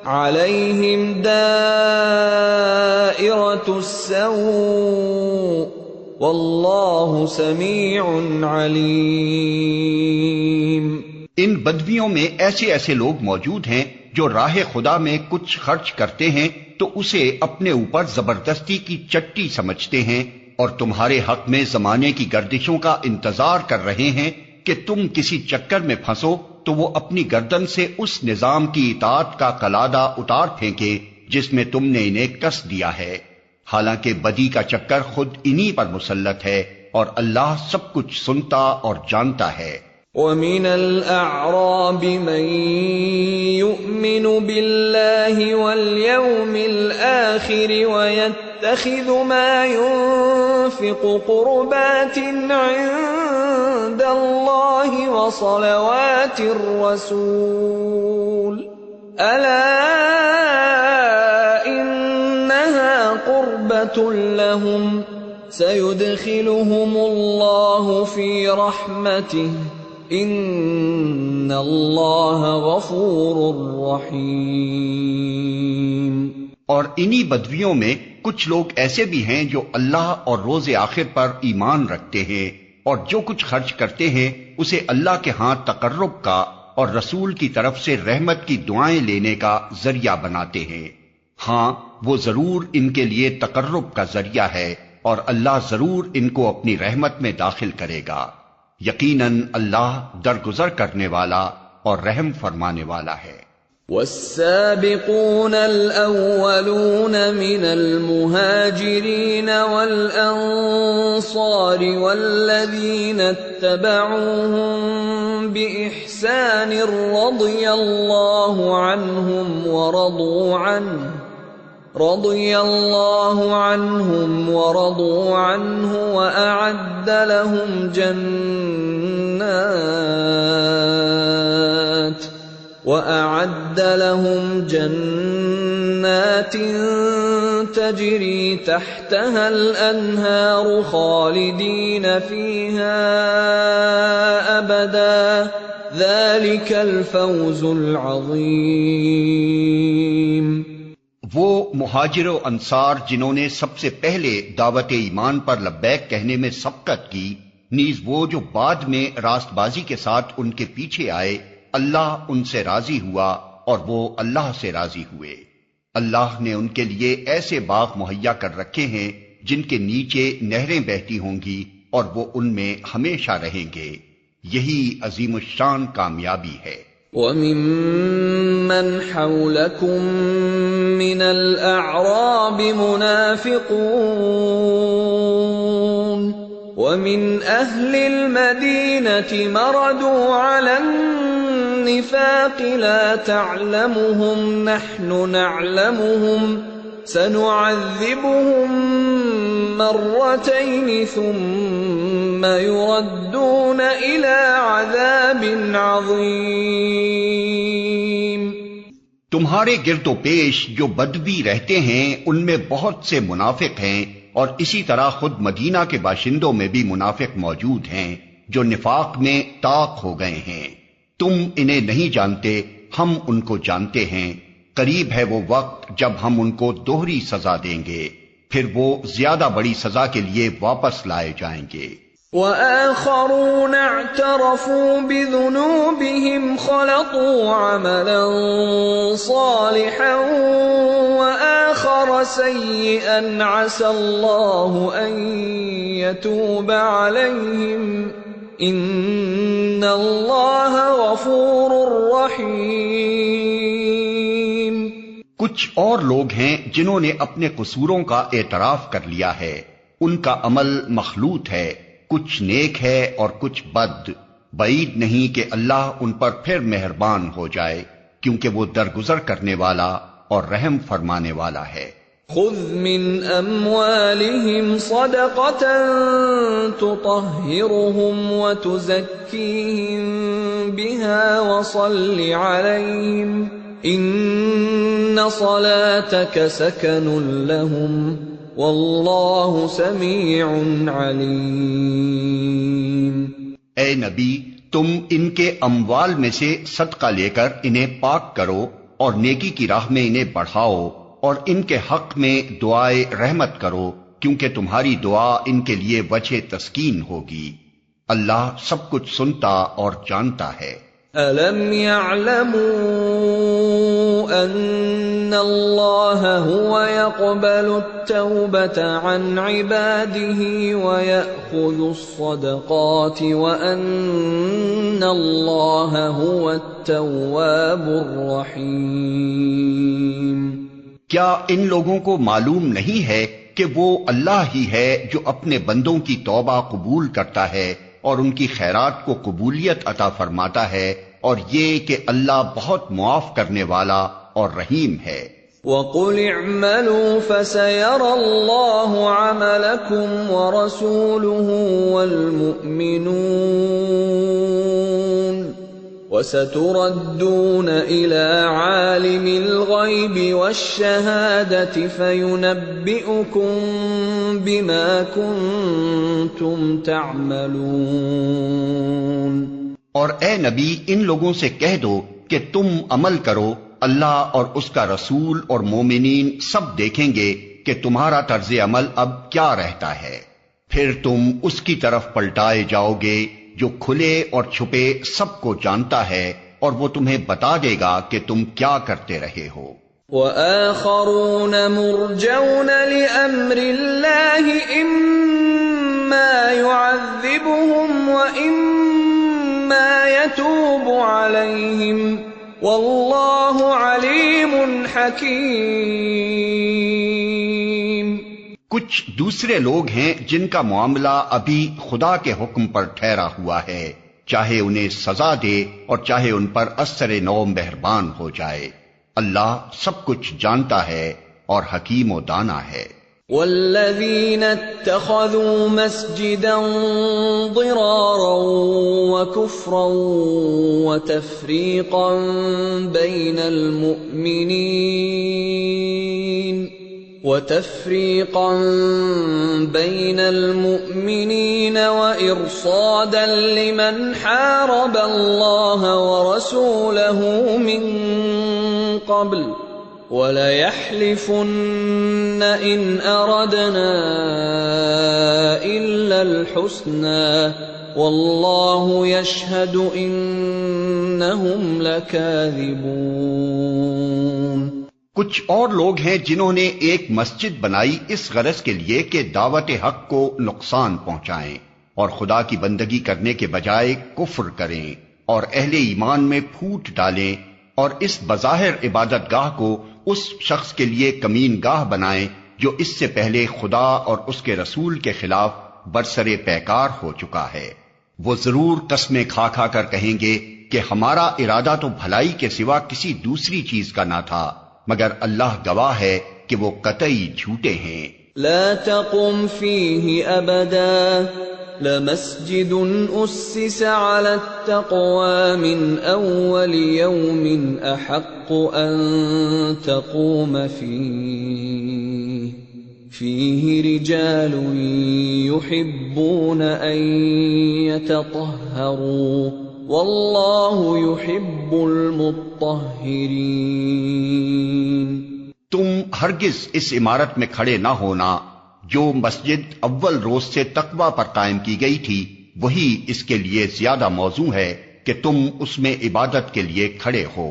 عَلَيْهِمْ دَائِرَةُ السَّوْءِ واللہ سمیع علیم۔ ان بدویوں میں ایسے ایسے لوگ موجود ہیں جو راہ خدا میں کچھ خرچ کرتے ہیں تو اسے اپنے اوپر زبردستی کی چٹی سمجھتے ہیں، اور تمہارے حق میں زمانے کی گردشوں کا انتظار کر رہے ہیں کہ تم کسی چکر میں پھنسو تو وہ اپنی گردن سے اس نظام کی اطاعت کا قلادہ اتار پھینکے جس میں تم نے انہیں کس دیا ہے، حالانکہ بدی کا چکر خود انہی پر مسلط ہے اور اللہ سب کچھ سنتا اور جانتا ہے۔ وَمِنَ الْأَعْرَابِ مَن يُؤْمِنُ بِاللَّهِ وَالْيَوْمِ الْآخِرِ وَيَتَّخِذُ مَا يُنفِقُ قُرُبَاتٍ عِندَ اللَّهِ وَصَلَوَاتِ الرَّسُولِ أَلَا لهم سيدخلهم الله في رحمته ان اللہ غفور رحیم۔ اور انہی بدویوں میں کچھ لوگ ایسے بھی ہیں جو اللہ اور روز آخر پر ایمان رکھتے ہیں، اور جو کچھ خرچ کرتے ہیں اسے اللہ کے ہاں تقرب کا اور رسول کی طرف سے رحمت کی دعائیں لینے کا ذریعہ بناتے ہیں۔ ہاں، وہ ضرور ان کے لیے تقرب کا ذریعہ ہے، اور اللہ ضرور ان کو اپنی رحمت میں داخل کرے گا۔ یقیناً اللہ درگزر کرنے والا اور رحم فرمانے والا ہے۔ والسابقون الأولون من المهاجرين والأنصار والذين اتبعوهم بإحسان رضي الله عنهم ورضوا عنه وأعد لهم جنات تجري تحتها الأنهار خالدين فيها أبدا ذلك الفوز العظيم۔ وہ مہاجر و انصار جنہوں نے سب سے پہلے دعوت ایمان پر لبیک کہنے میں سبقت کی، نیز وہ جو بعد میں راست بازی کے ساتھ ان کے پیچھے آئے، اللہ ان سے راضی ہوا اور وہ اللہ سے راضی ہوئے۔ اللہ نے ان کے لیے ایسے باغ مہیا کر رکھے ہیں جن کے نیچے نہریں بہتی ہوں گی، اور وہ ان میں ہمیشہ رہیں گے۔ یہی عظیم الشان کامیابی ہے۔ وَمِمَّنْ حَوْلَكُمْ مِنَ الْأَعْرَابِ مُنَافِقُونَ وَمِنْ أَهْلِ الْمَدِينَةِ مَرَدُوا عَلَى النِّفَاقِ لَا تَعْلَمُهُمْ نَحْنُ نَعْلَمُهُمْ سَنُعَذِّبُهُمْ مَرَّتَيْنِ ثُمَّ يُرَدُّونَ إِلَى عَذَابٍ عَظِيمٍ۔ تمہارے گرد و پیش جو بدوی رہتے ہیں ان میں بہت سے منافق ہیں، اور اسی طرح خود مدینہ کے باشندوں میں بھی منافق موجود ہیں جو نفاق میں طاق ہو گئے ہیں۔ تم انہیں نہیں جانتے، ہم ان کو جانتے ہیں۔ قریب ہے وہ وقت جب ہم ان کو دوہری سزا دیں گے، پھر وہ زیادہ بڑی سزا کے لیے واپس لائے جائیں گے۔ وآخرون اعترفوا بذنوبهم خلطوا عملا صالحا وآخر سيئا عسى الله أن يتوب عليهم إن الله غفور رحيم۔ کچھ اور لوگ ہیں جنہوں نے اپنے قصوروں کا اعتراف کر لیا ہے، ان کا عمل مخلوط ہے، کچھ نیک ہے اور کچھ بد۔ بعید نہیں کہ اللہ ان پر پھر مہربان ہو جائے، کیونکہ وہ درگزر کرنے والا اور رحم فرمانے والا ہے۔ خذ من اموالهم صدقة تطهرهم وتزكيهم بها وصل عليهم ان صلاتك سكن لهم واللہ سمیع علیم۔ اے نبی، تم ان کے اموال میں سے صدقہ لے کر انہیں پاک کرو اور نیکی کی راہ میں انہیں بڑھاؤ، اور ان کے حق میں دعائے رحمت کرو، کیونکہ تمہاری دعا ان کے لیے وجہ تسکین ہوگی۔ اللہ سب کچھ سنتا اور جانتا ہے۔ أَلَمْ يَعْلَمُوا أَنَّ اللَّهَ هُوَ يَقْبَلُ التَّوْبَةَ عَنْ عِبَادِهِ وَيَأْخُذُ الصَّدَقَاتِ وَأَنَّ اللَّهَ هُوَ التَّوَّابُ الرَّحِيمُ۔ کیا ان لوگوں کو معلوم نہیں ہے کہ وہ اللہ ہی ہے جو اپنے بندوں کی توبہ قبول کرتا ہے اور ان کی خیرات کو قبولیت عطا فرماتا ہے، اور یہ کہ اللہ بہت معاف کرنے والا اور رحیم ہے۔ وَقُلِ اعْمَلُوا فَسَيَرَى اللَّهُ عَمَلَكُمْ وَرَسُولُهُ وَالْمُؤْمِنُونَ وَسَتُرَدُّونَ إِلَى عَالِمِ الْغَيْبِ وَالشَّهَادَةِ فَيُنَبِّئُكُم بِمَا كُنتُمْ تَعْمَلُونَ۔ اور اے نبی ان لوگوں سے کہہ دو کہ تم عمل کرو، اللہ اور اس کا رسول اور مومنین سب دیکھیں گے کہ تمہارا طرز عمل اب کیا رہتا ہے، پھر تم اس کی طرف پلٹائے جاؤ گے جو کھلے اور چھپے سب کو جانتا ہے، اور وہ تمہیں بتا دے گا کہ تم کیا کرتے رہے ہو۔ وآخرون مرجون لأمر الله إما يعذبهم وإما يتوب عليهم والله عليم حكيم۔ کچھ دوسرے لوگ ہیں جن کا معاملہ ابھی خدا کے حکم پر ٹھہرا ہوا ہے، چاہے انہیں سزا دے اور چاہے ان پر اثر نو مہربان ہو جائے، اللہ سب کچھ جانتا ہے اور حکیم و دانا ہے۔ والذین اتخذوا مسجدا ضرارا وكفرا وتفریقا بین المؤمنین وإرصادا لمن حارب اللہ ورسولہ من قبل وَلَيَحْلِفُنَّ إِنْ أَرَدْنَا إِلَّا الْحُسْنَى وَاللَّهُ يَشْهَدُ إِنَّهُمْ لَكَاذِبُونَ۔ کچھ اور لوگ ہیں جنہوں نے ایک مسجد بنائی اس غرض کے لیے کہ دعوت حق کو نقصان پہنچائیں اور خدا کی بندگی کرنے کے بجائے کفر کریں اور اہل ایمان میں پھوٹ ڈالیں، اور اس بظاہر عبادت گاہ کو اس شخص کے لیے کمین گاہ بنائیں جو اس سے پہلے خدا اور اس کے رسول کے خلاف برسرے پیکار ہو چکا ہے۔ وہ ضرور قسمیں کھا کھا کر کہیں گے کہ ہمارا ارادہ تو بھلائی کے سوا کسی دوسری چیز کا نہ تھا، مگر اللہ گواہ ہے کہ وہ قطعی جھوٹے ہیں۔ لا تقم فيه ابدا لمسجد اسس على التقوى من اول يوم احق ان تقوم فيه رجال يحبون ان يتطهروا والله يحب المطهرين۔ تم ہرگز اس عمارت میں کھڑے نہ ہونا جو مسجد اول روز سے تقوی پر قائم کی گئی تھی، وہی اس کے لیے زیادہ موزوں ہے کہ تم اس میں عبادت کے لیے کھڑے ہو۔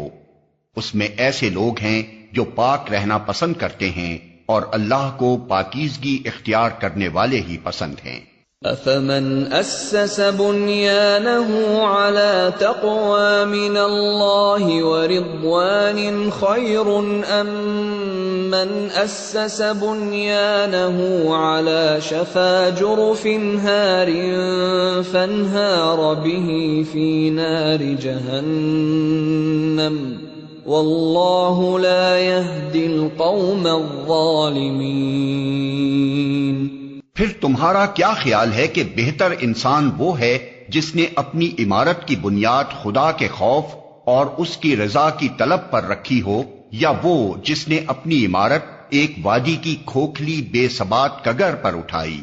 اس میں ایسے لوگ ہیں جو پاک رہنا پسند کرتے ہیں اور اللہ کو پاکیزگی اختیار کرنے والے ہی پسند ہیں۔ أَفَمَنْ أَسَّسَ بُنْيَانَهُ عَلَى تَقْوَى مِنَ اللَّهِ وَرِضْوَانٍ خَيْرٌ أَمْ مَنْ أَسَّسَ بُنْيَانَهُ عَلَى شَفَا جُرُفٍ هَارٍ فَانْهَارَ بِهِ فِي نَارِ جَهَنَّمَ وَاللَّهُ لَا يَهْدِي الْقَوْمَ الظَّالِمِينَ۔ پھر تمہارا کیا خیال ہے کہ بہتر انسان وہ ہے جس نے اپنی عمارت کی بنیاد خدا کے خوف اور اس کی رضا کی طلب پر رکھی ہو، یا وہ جس نے اپنی عمارت ایک وادی کی کھوکھلی بے ثبات کگر پر اٹھائی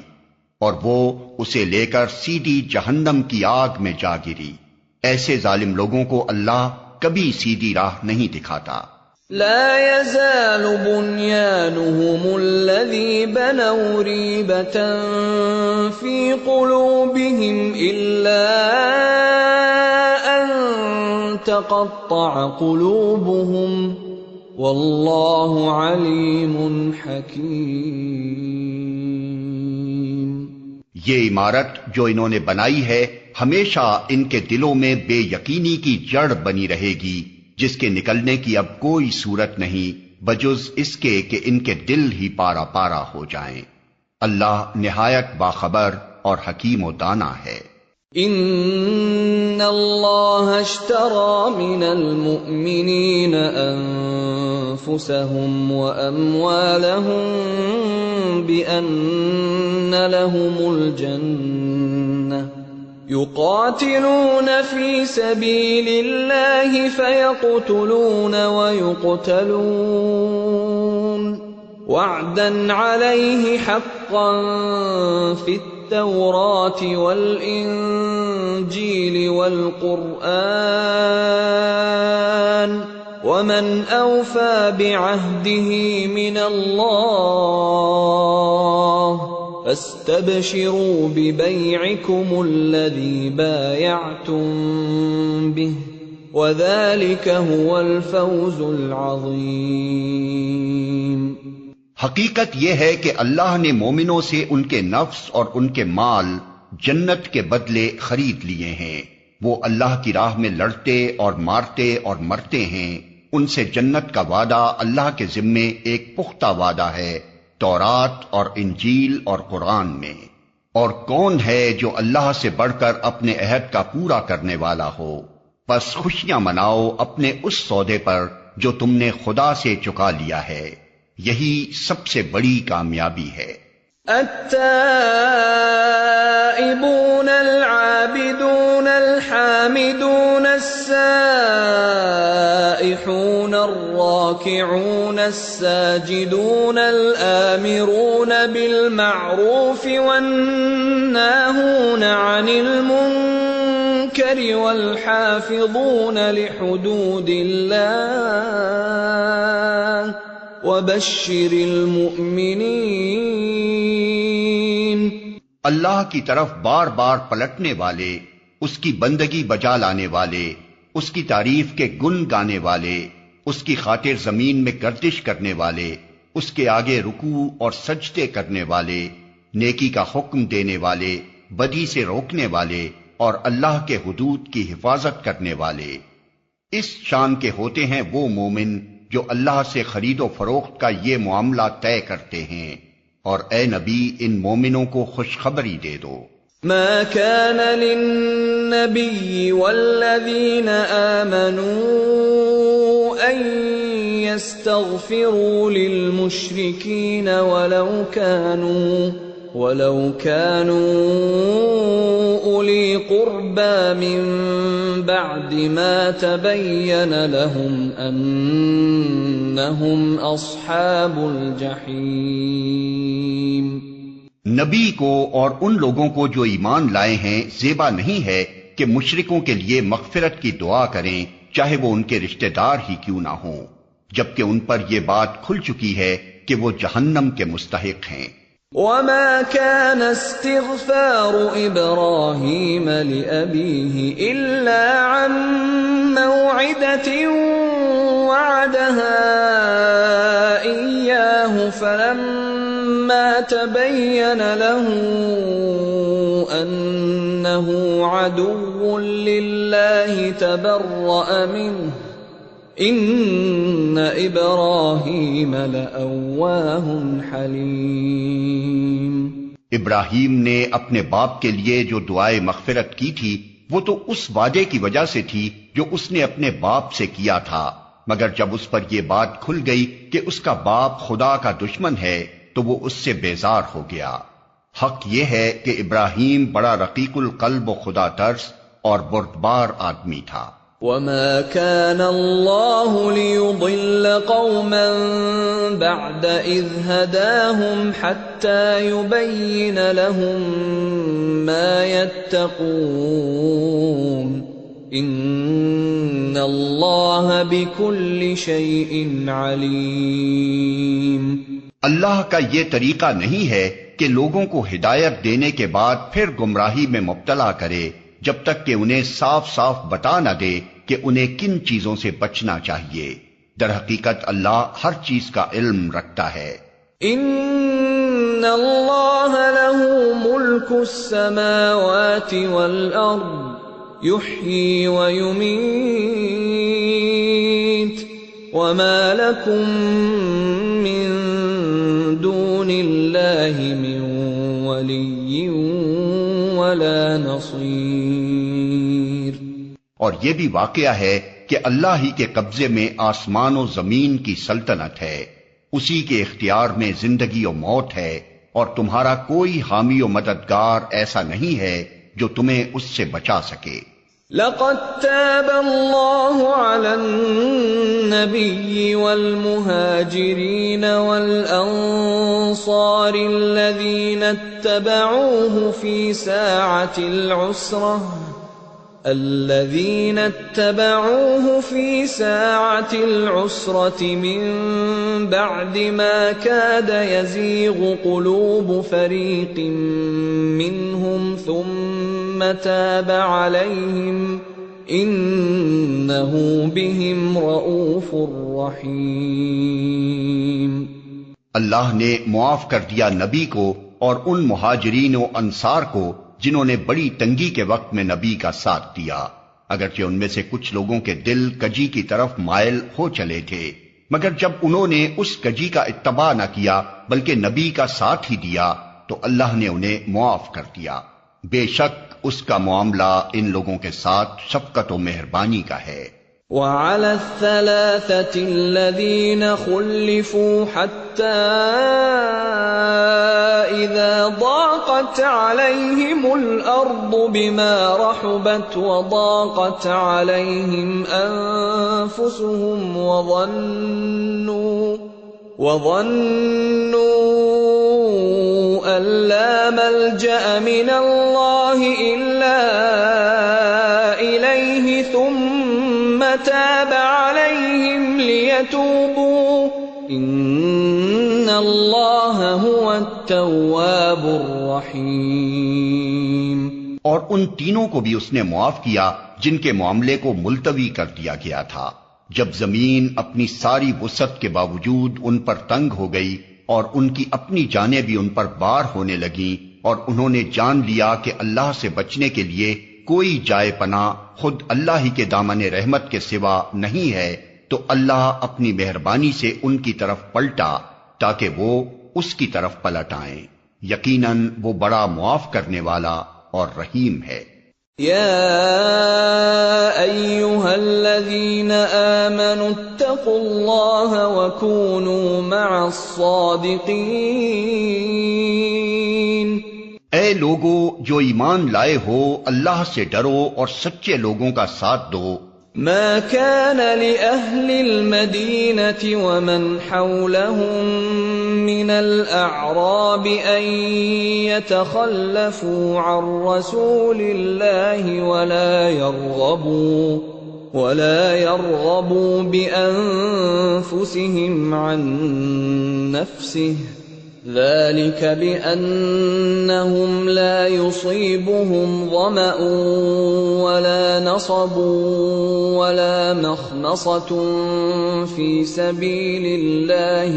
اور وہ اسے لے کر سیدھی جہنم کی آگ میں جا گری۔ ایسے ظالم لوگوں کو اللہ کبھی سیدھی راہ نہیں دکھاتا۔ لا يزال بنيانهم الذي بنوا ريبة في قلوبهم إلا أن تقطع قلوبهم والله عليم حكيم۔ یہ عمارت جو انہوں نے بنائی ہے ہمیشہ ان کے دلوں میں بے یقینی کی جڑ بنی رہے گی، جس کے نکلنے کی اب کوئی صورت نہیں بجز اس کے کہ ان کے دل ہی پارا پارا ہو جائیں۔ اللہ نہایت باخبر اور حکیم و دانا ہے۔ ان اللہ اشترى من المؤمنین انفسهم واموالهم بان لهم الجنہ يقاتلون في سبيل الله فيقتلون ويقتلون وعدا عليه حقا في التوراة والإنجيل والقرآن ومن أوفى بعهده من الله فاستبشروا ببيعكم الذي بايعتم به وذلك هو الفوز العظيم۔ حقیقت یہ ہے کہ اللہ نے مومنوں سے ان کے نفس اور ان کے مال جنت کے بدلے خرید لیے ہیں۔ وہ اللہ کی راہ میں لڑتے اور مارتے اور مرتے ہیں، ان سے جنت کا وعدہ اللہ کے ذمے ایک پختہ وعدہ ہے تورات اور انجیل اور قرآن میں۔ اور کون ہے جو اللہ سے بڑھ کر اپنے عہد کا پورا کرنے والا ہو؟ پس خوشیاں مناؤ اپنے اس سودے پر جو تم نے خدا سے چکا لیا ہے، یہی سب سے بڑی کامیابی ہے۔ التائبون العابدون الحامدون السائحون الراكعون الساجدون الآمرون بالمعروف والناهون عن المنكر والحافظون لحدود الله وبشر المؤمنین۔ اللہ کی طرف بار بار پلٹنے والے، اس کی بندگی بجا لانے والے، اس کی تعریف کے گن گانے والے، اس کی خاطر زمین میں گردش کرنے والے، اس کے آگے رکوع اور سجدے کرنے والے، نیکی کا حکم دینے والے، بدی سے روکنے والے اور اللہ کے حدود کی حفاظت کرنے والے۔ اس شان کے ہوتے ہیں وہ مومن جو اللہ سے خرید و فروخت کا یہ معاملہ طے کرتے ہیں، اور اے نبی ان مومنوں کو خوشخبری دے دو۔ ما كان للنبي والذين آمنوا أن يستغفروا للمشركين ولو كانوا أولي قربى من بعد ما تبين لهم أنهم أصحاب الجحيم۔ نبی کو اور ان لوگوں کو جو ایمان لائے ہیں زیبا نہیں ہے کہ مشرکوں کے لیے مغفرت کی دعا کریں، چاہے وہ ان کے رشتہ دار ہی کیوں نہ ہوں، جبکہ ان پر یہ بات کھل چکی ہے کہ وہ جہنم کے مستحق ہیں۔ وما كان استغفار إبراهيم لأبيه إلا عن موعدة وعدها إياه فلما تبين له أنه عدو لله تبرأ منه ان ابراہیم لأواہ حلیم۔ ابراہیم نے اپنے باپ کے لیے جو دعائے مغفرت کی تھی وہ تو اس وعدے کی وجہ سے تھی جو اس نے اپنے باپ سے کیا تھا، مگر جب اس پر یہ بات کھل گئی کہ اس کا باپ خدا کا دشمن ہے تو وہ اس سے بیزار ہو گیا۔ حق یہ ہے کہ ابراہیم بڑا رقیق القلب و خدا ترس اور بردبار آدمی تھا۔ وما كان الله ليضل قوما بعد إذ هداهم حتى يبين لهم ما يتقون إن الله بكل شيء عليم۔ اللہ کا یہ طریقہ نہیں ہے کہ لوگوں کو ہدایت دینے کے بعد پھر گمراہی میں مبتلا کرے جب تک کہ انہیں صاف صاف بتا نہ دے کہ انہیں کن چیزوں سے بچنا چاہیے۔ در حقیقت اللہ ہر چیز کا علم رکھتا ہے۔ ان اللہ لہ ملک السماوات والارض یحیی ویمیت وما لکم من دون اللہ من ولی ولا نصیر۔ اور یہ بھی واقعہ ہے کہ اللہ ہی کے قبضے میں آسمان و زمین کی سلطنت ہے، اسی کے اختیار میں زندگی و موت ہے، اور تمہارا کوئی حامی و مددگار ایسا نہیں ہے جو تمہیں اس سے بچا سکے۔ لقد تاب اللہ علی النبی والمہاجرین والانصار الذین اتبعوه في ساعة العسرة من بعد ما كاد يزيغ قلوب فريق منهم ثم تاب عليهم إنه بهم رؤوف رحيم۔ اللہ نے معاف کر دیا نبی کو اور ان مہاجرین و انصار کو جنہوں نے بڑی تنگی کے وقت میں نبی کا ساتھ دیا، اگرچہ ان میں سے کچھ لوگوں کے دل کجی کی طرف مائل ہو چلے تھے، مگر جب انہوں نے اس کجی کا اتباع نہ کیا بلکہ نبی کا ساتھ ہی دیا تو اللہ نے انہیں معاف کر دیا۔ بے شک اس کا معاملہ ان لوگوں کے ساتھ شفقت و مہربانی کا ہے۔ وعلى الثلاثة الذين خلفوا حتى إذا ضاقت عليهم الأرض بما رحبت وضاقت عليهم أنفسهم وظنوا أن لا ملجأ من الله إلا إليه ثم تاب عليهم ليتوبوا ان اللہ هو التواب الرحیم۔ اور ان تینوں کو بھی اس نے معاف کیا جن کے معاملے کو ملتوی کر دیا گیا تھا، جب زمین اپنی ساری وسعت کے باوجود ان پر تنگ ہو گئی اور ان کی اپنی جانیں بھی ان پر بار ہونے لگیں، اور انہوں نے جان لیا کہ اللہ سے بچنے کے لیے کوئی جائے پناہ خود اللہ ہی کے دامن رحمت کے سوا نہیں ہے، تو اللہ اپنی مہربانی سے ان کی طرف پلٹا تاکہ وہ اس کی طرف پلٹ آئیں۔ یقیناً وہ بڑا معاف کرنے والا اور رحیم ہے۔ یا ایھا الذین آمنوا اتقوا اللہ وکونوا مع الصادقین۔ اے لوگو جو ایمان لائے ہو، اللہ سے ڈرو اور سچے لوگوں کا ساتھ دو۔ ما كان لأهل المدينة ومن حولهم من الأعراب أن يتخلفوا عن رسول الله ولا يرغبوا بأنفسهم عن نفسه، ذلك بأنهم لا يصيبهم ظمأ ولا نصب ولا مخمصة في سبيل الله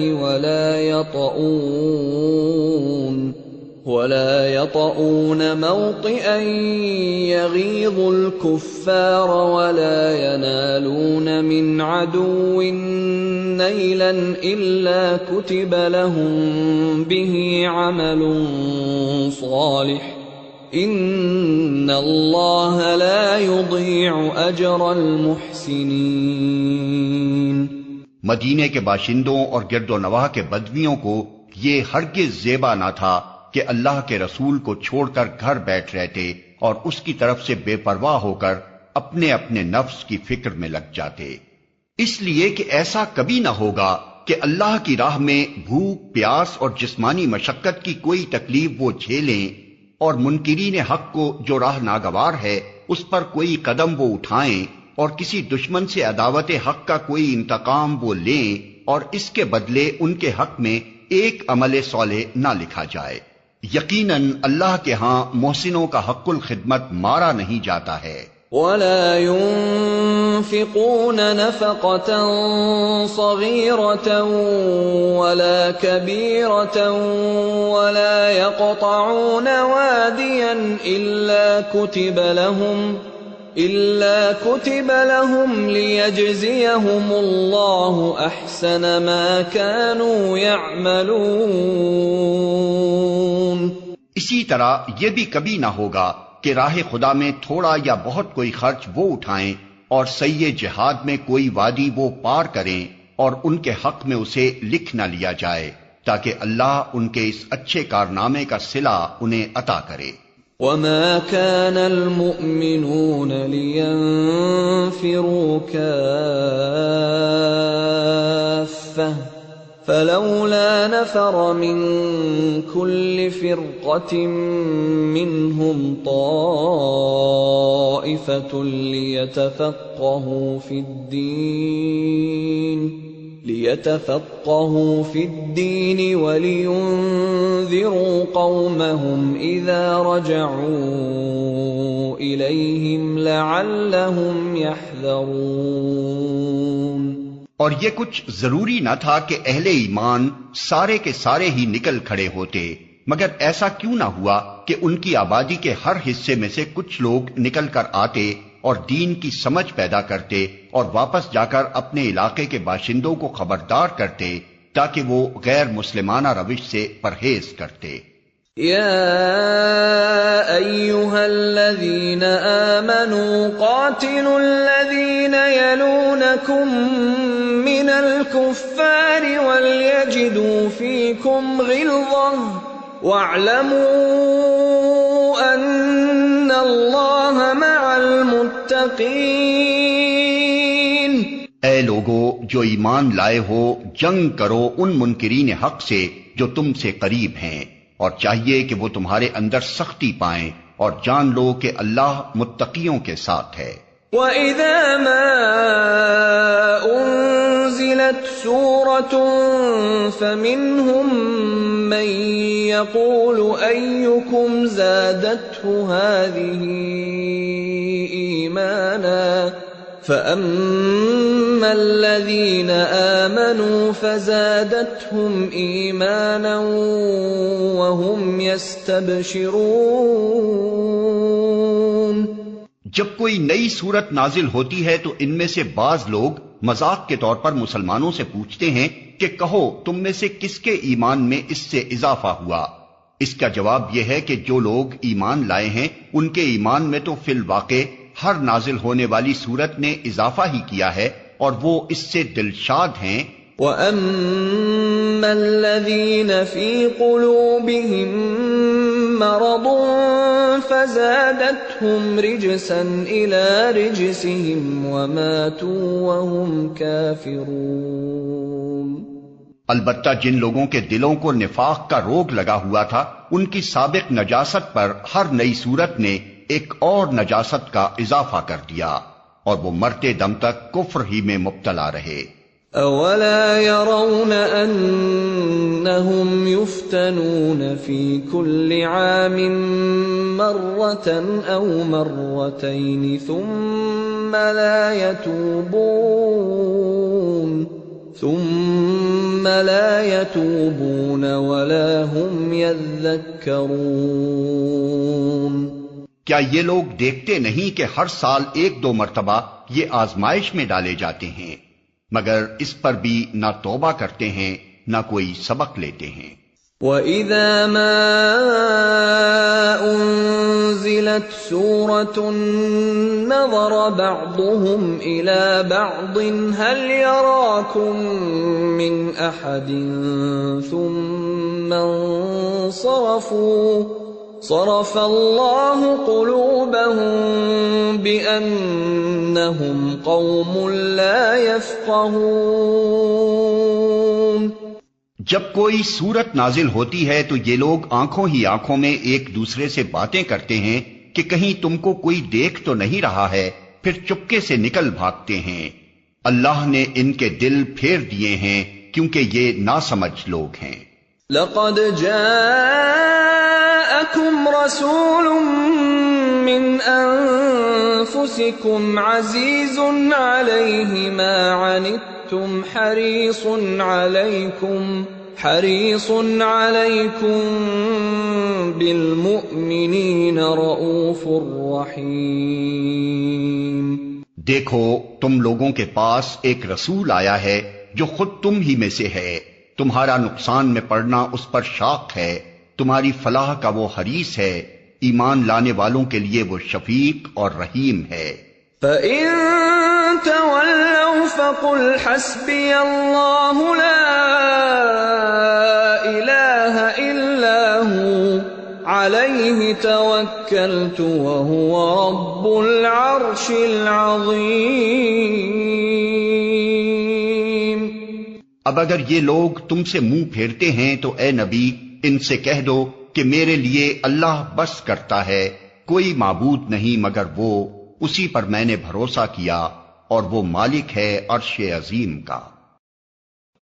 ولا يطؤون موطئا يغيظ الكفار ولا ينالون من عدو نيلا إلا كتب لهم به عمل صالح إن الله لا يضيع أجر المحسنين۔ مدینے کے باشندوں اور گرد و نواح کے بدویوں کو یہ ہرگز زیبا نہ تھا کہ اللہ کے رسول کو چھوڑ کر گھر بیٹھ رہتے اور اس کی طرف سے بے پرواہ ہو کر اپنے اپنے نفس کی فکر میں لگ جاتے، اس لیے کہ ایسا کبھی نہ ہوگا کہ اللہ کی راہ میں بھوک، پیاس اور جسمانی مشقت کی کوئی تکلیف وہ جھیلیں، اور منکرین حق کو جو راہ ناگوار ہے اس پر کوئی قدم وہ اٹھائیں، اور کسی دشمن سے عداوت حق کا کوئی انتقام وہ لیں، اور اس کے بدلے ان کے حق میں ایک عمل صالح نہ لکھا جائے۔ یقیناً اللہ کے ہاں محسنوں کا حق الخدمت مارا نہیں جاتا ہے۔ ولا ينفقون نفقة صغيرة ولا كبيرة ولا يقطعون واديا إلا كتب لهم ليجزيهم الله أحسن ما كانوا يعملون۔ اسی طرح یہ بھی کبھی نہ ہوگا کہ راہ خدا میں تھوڑا یا بہت کوئی خرچ وہ اٹھائیں اور سعی جہاد میں کوئی وادی وہ پار کریں اور ان کے حق میں اسے لکھ نہ لیا جائے تاکہ اللہ ان کے اس اچھے کارنامے کا صلہ انہیں عطا کرے۔ وما كان المؤمنون لينفروا كافة فلولا نفر من كل فرقة منهم طائفة ليتفقهوا في الدين ولينذروا قومهم إذا رجعوا إليهم لعلهم يحذرون۔ اور یہ کچھ ضروری نہ تھا کہ اہل ایمان سارے کے سارے ہی نکل کھڑے ہوتے، مگر ایسا کیوں نہ ہوا کہ ان کی آبادی کے ہر حصے میں سے کچھ لوگ نکل کر آتے اور دین کی سمجھ پیدا کرتے اور واپس جا کر اپنے علاقے کے باشندوں کو خبردار کرتے تاکہ وہ غیر مسلمانہ روش سے پرہیز کرتے۔ يا أيها الذين آمنوا قاتلوا الذين يلونكم من الكفار وليجدوا فيكم غلظة واعلموا أن الله مع المتقين۔ اے لوگو جو ایمان لائے ہو، جنگ کرو ان منکرین حق سے جو تم سے قریب ہیں، اور چاہیے کہ وہ تمہارے اندر سختی پائیں، اور جان لو کہ اللہ متقیوں کے ساتھ ہے۔ وَإِذَا مَا أُنزِلَتْ سُورَةٌ فَمِنْهُم مَّن يَقُولُ أَيُّكُمْ زَادَتْهُ هَٰذِهِ إِيمَانًا فَأَمَّا الَّذِينَ آمَنُوا فَزَادَتْهُمْ إِيمَانًا وَهُمْ يَسْتَبْشِرُونَ۔ جب کوئی نئی صورت نازل ہوتی ہے تو ان میں سے بعض لوگ مذاق کے طور پر مسلمانوں سے پوچھتے ہیں کہ کہو تم میں سے کس کے ایمان میں اس سے اضافہ ہوا؟ اس کا جواب یہ ہے کہ جو لوگ ایمان لائے ہیں ان کے ایمان میں تو فی الواقع ہر نازل ہونے والی صورت نے اضافہ ہی کیا ہے اور وہ اس سے دلشاد ہیں۔ وَأَمَّا الَّذِينَ فِي قُلُوبِهِم مَّرَضٌ فَزَادَتْهُمْ رِجْسًا إِلَىٰ رِجْسِهِمْ وَمَاتُوا وَهُمْ كَافِرُونَ۔ البتہ جن لوگوں کے دلوں کو نفاق کا روگ لگا ہوا تھا ان کی سابق نجاست پر ہر نئی صورت نے ایک اور نجاست کا اضافہ کر دیا اور وہ مرتے دم تک کفر ہی میں مبتلا رہے۔ اولا يرون انهم يفتنون في كل عام مرة او مرتين ثم لا يتوبون ولا هم يذكرون۔ کیا یہ لوگ دیکھتے نہیں کہ ہر سال ایک دو مرتبہ یہ آزمائش میں ڈالے جاتے ہیں مگر اس پر بھی نہ توبہ کرتے ہیں نہ کوئی سبق لیتے ہیں۔ وَإِذَا مَا أُنزِلَتْ سُورَةٌ نَظَرَ بَعْضُهُمْ إِلَى بَعْضٍ هَلْ يَرَاكُمْ مِنْ أَحَدٍ ثُمَّ انصَرَفُوا صَرَفَ اللَّهُ قُلُوبَهُم بِأَنَّهُمْ قَوْمٌ لَّا يَفْقَهُونَ۔ جب کوئی صورت نازل ہوتی ہے تو یہ لوگ آنکھوں ہی آنکھوں میں ایک دوسرے سے باتیں کرتے ہیں کہ کہیں تم کو کوئی دیکھ تو نہیں رہا ہے، پھر چپکے سے نکل بھاگتے ہیں۔ اللہ نے ان کے دل پھیر دیے ہیں کیونکہ یہ ناسمجھ لوگ ہیں۔ لَقَدْ جَاءَكُمْ رَسُولٌ مِّنْ أَنفُسِكُمْ عَزِيزٌ عَلَيْهِ مَا عَنِتُّمْ حَرِيصٌ عَلَيْكُمْ بِالْمُؤْمِنِينَ رَءُوفٌ رَحِيمٌ۔ دیکھو تم لوگوں کے پاس ایک رسول آیا ہے جو خود تم ہی میں سے ہے، تمہارا نقصان میں پڑنا اس پر شاق ہے، تمہاری فلاح کا وہ حریص ہے، ایمان لانے والوں کے لیے وہ شفیق اور رحیم ہے۔ فَإِن تَوَلَّوْا فَقُلْ حَسْبِيَ اللَّهُ لَا إِلَٰهَ إِلَّا هُوَ عَلَيْهِ تَوَكَّلْتُ وَهُوَ رَبُّ الْعَرْشِ الْعَظِيمِ۔ اب اگر یہ لوگ تم سے منہ پھیرتے ہیں تو اے نبی ان سے کہہ دو کہ میرے لیے اللہ بس کرتا ہے، کوئی معبود نہیں مگر وہ، اسی پر میں نے بھروسہ کیا، اور وہ مالک ہے عرش عظیم کا۔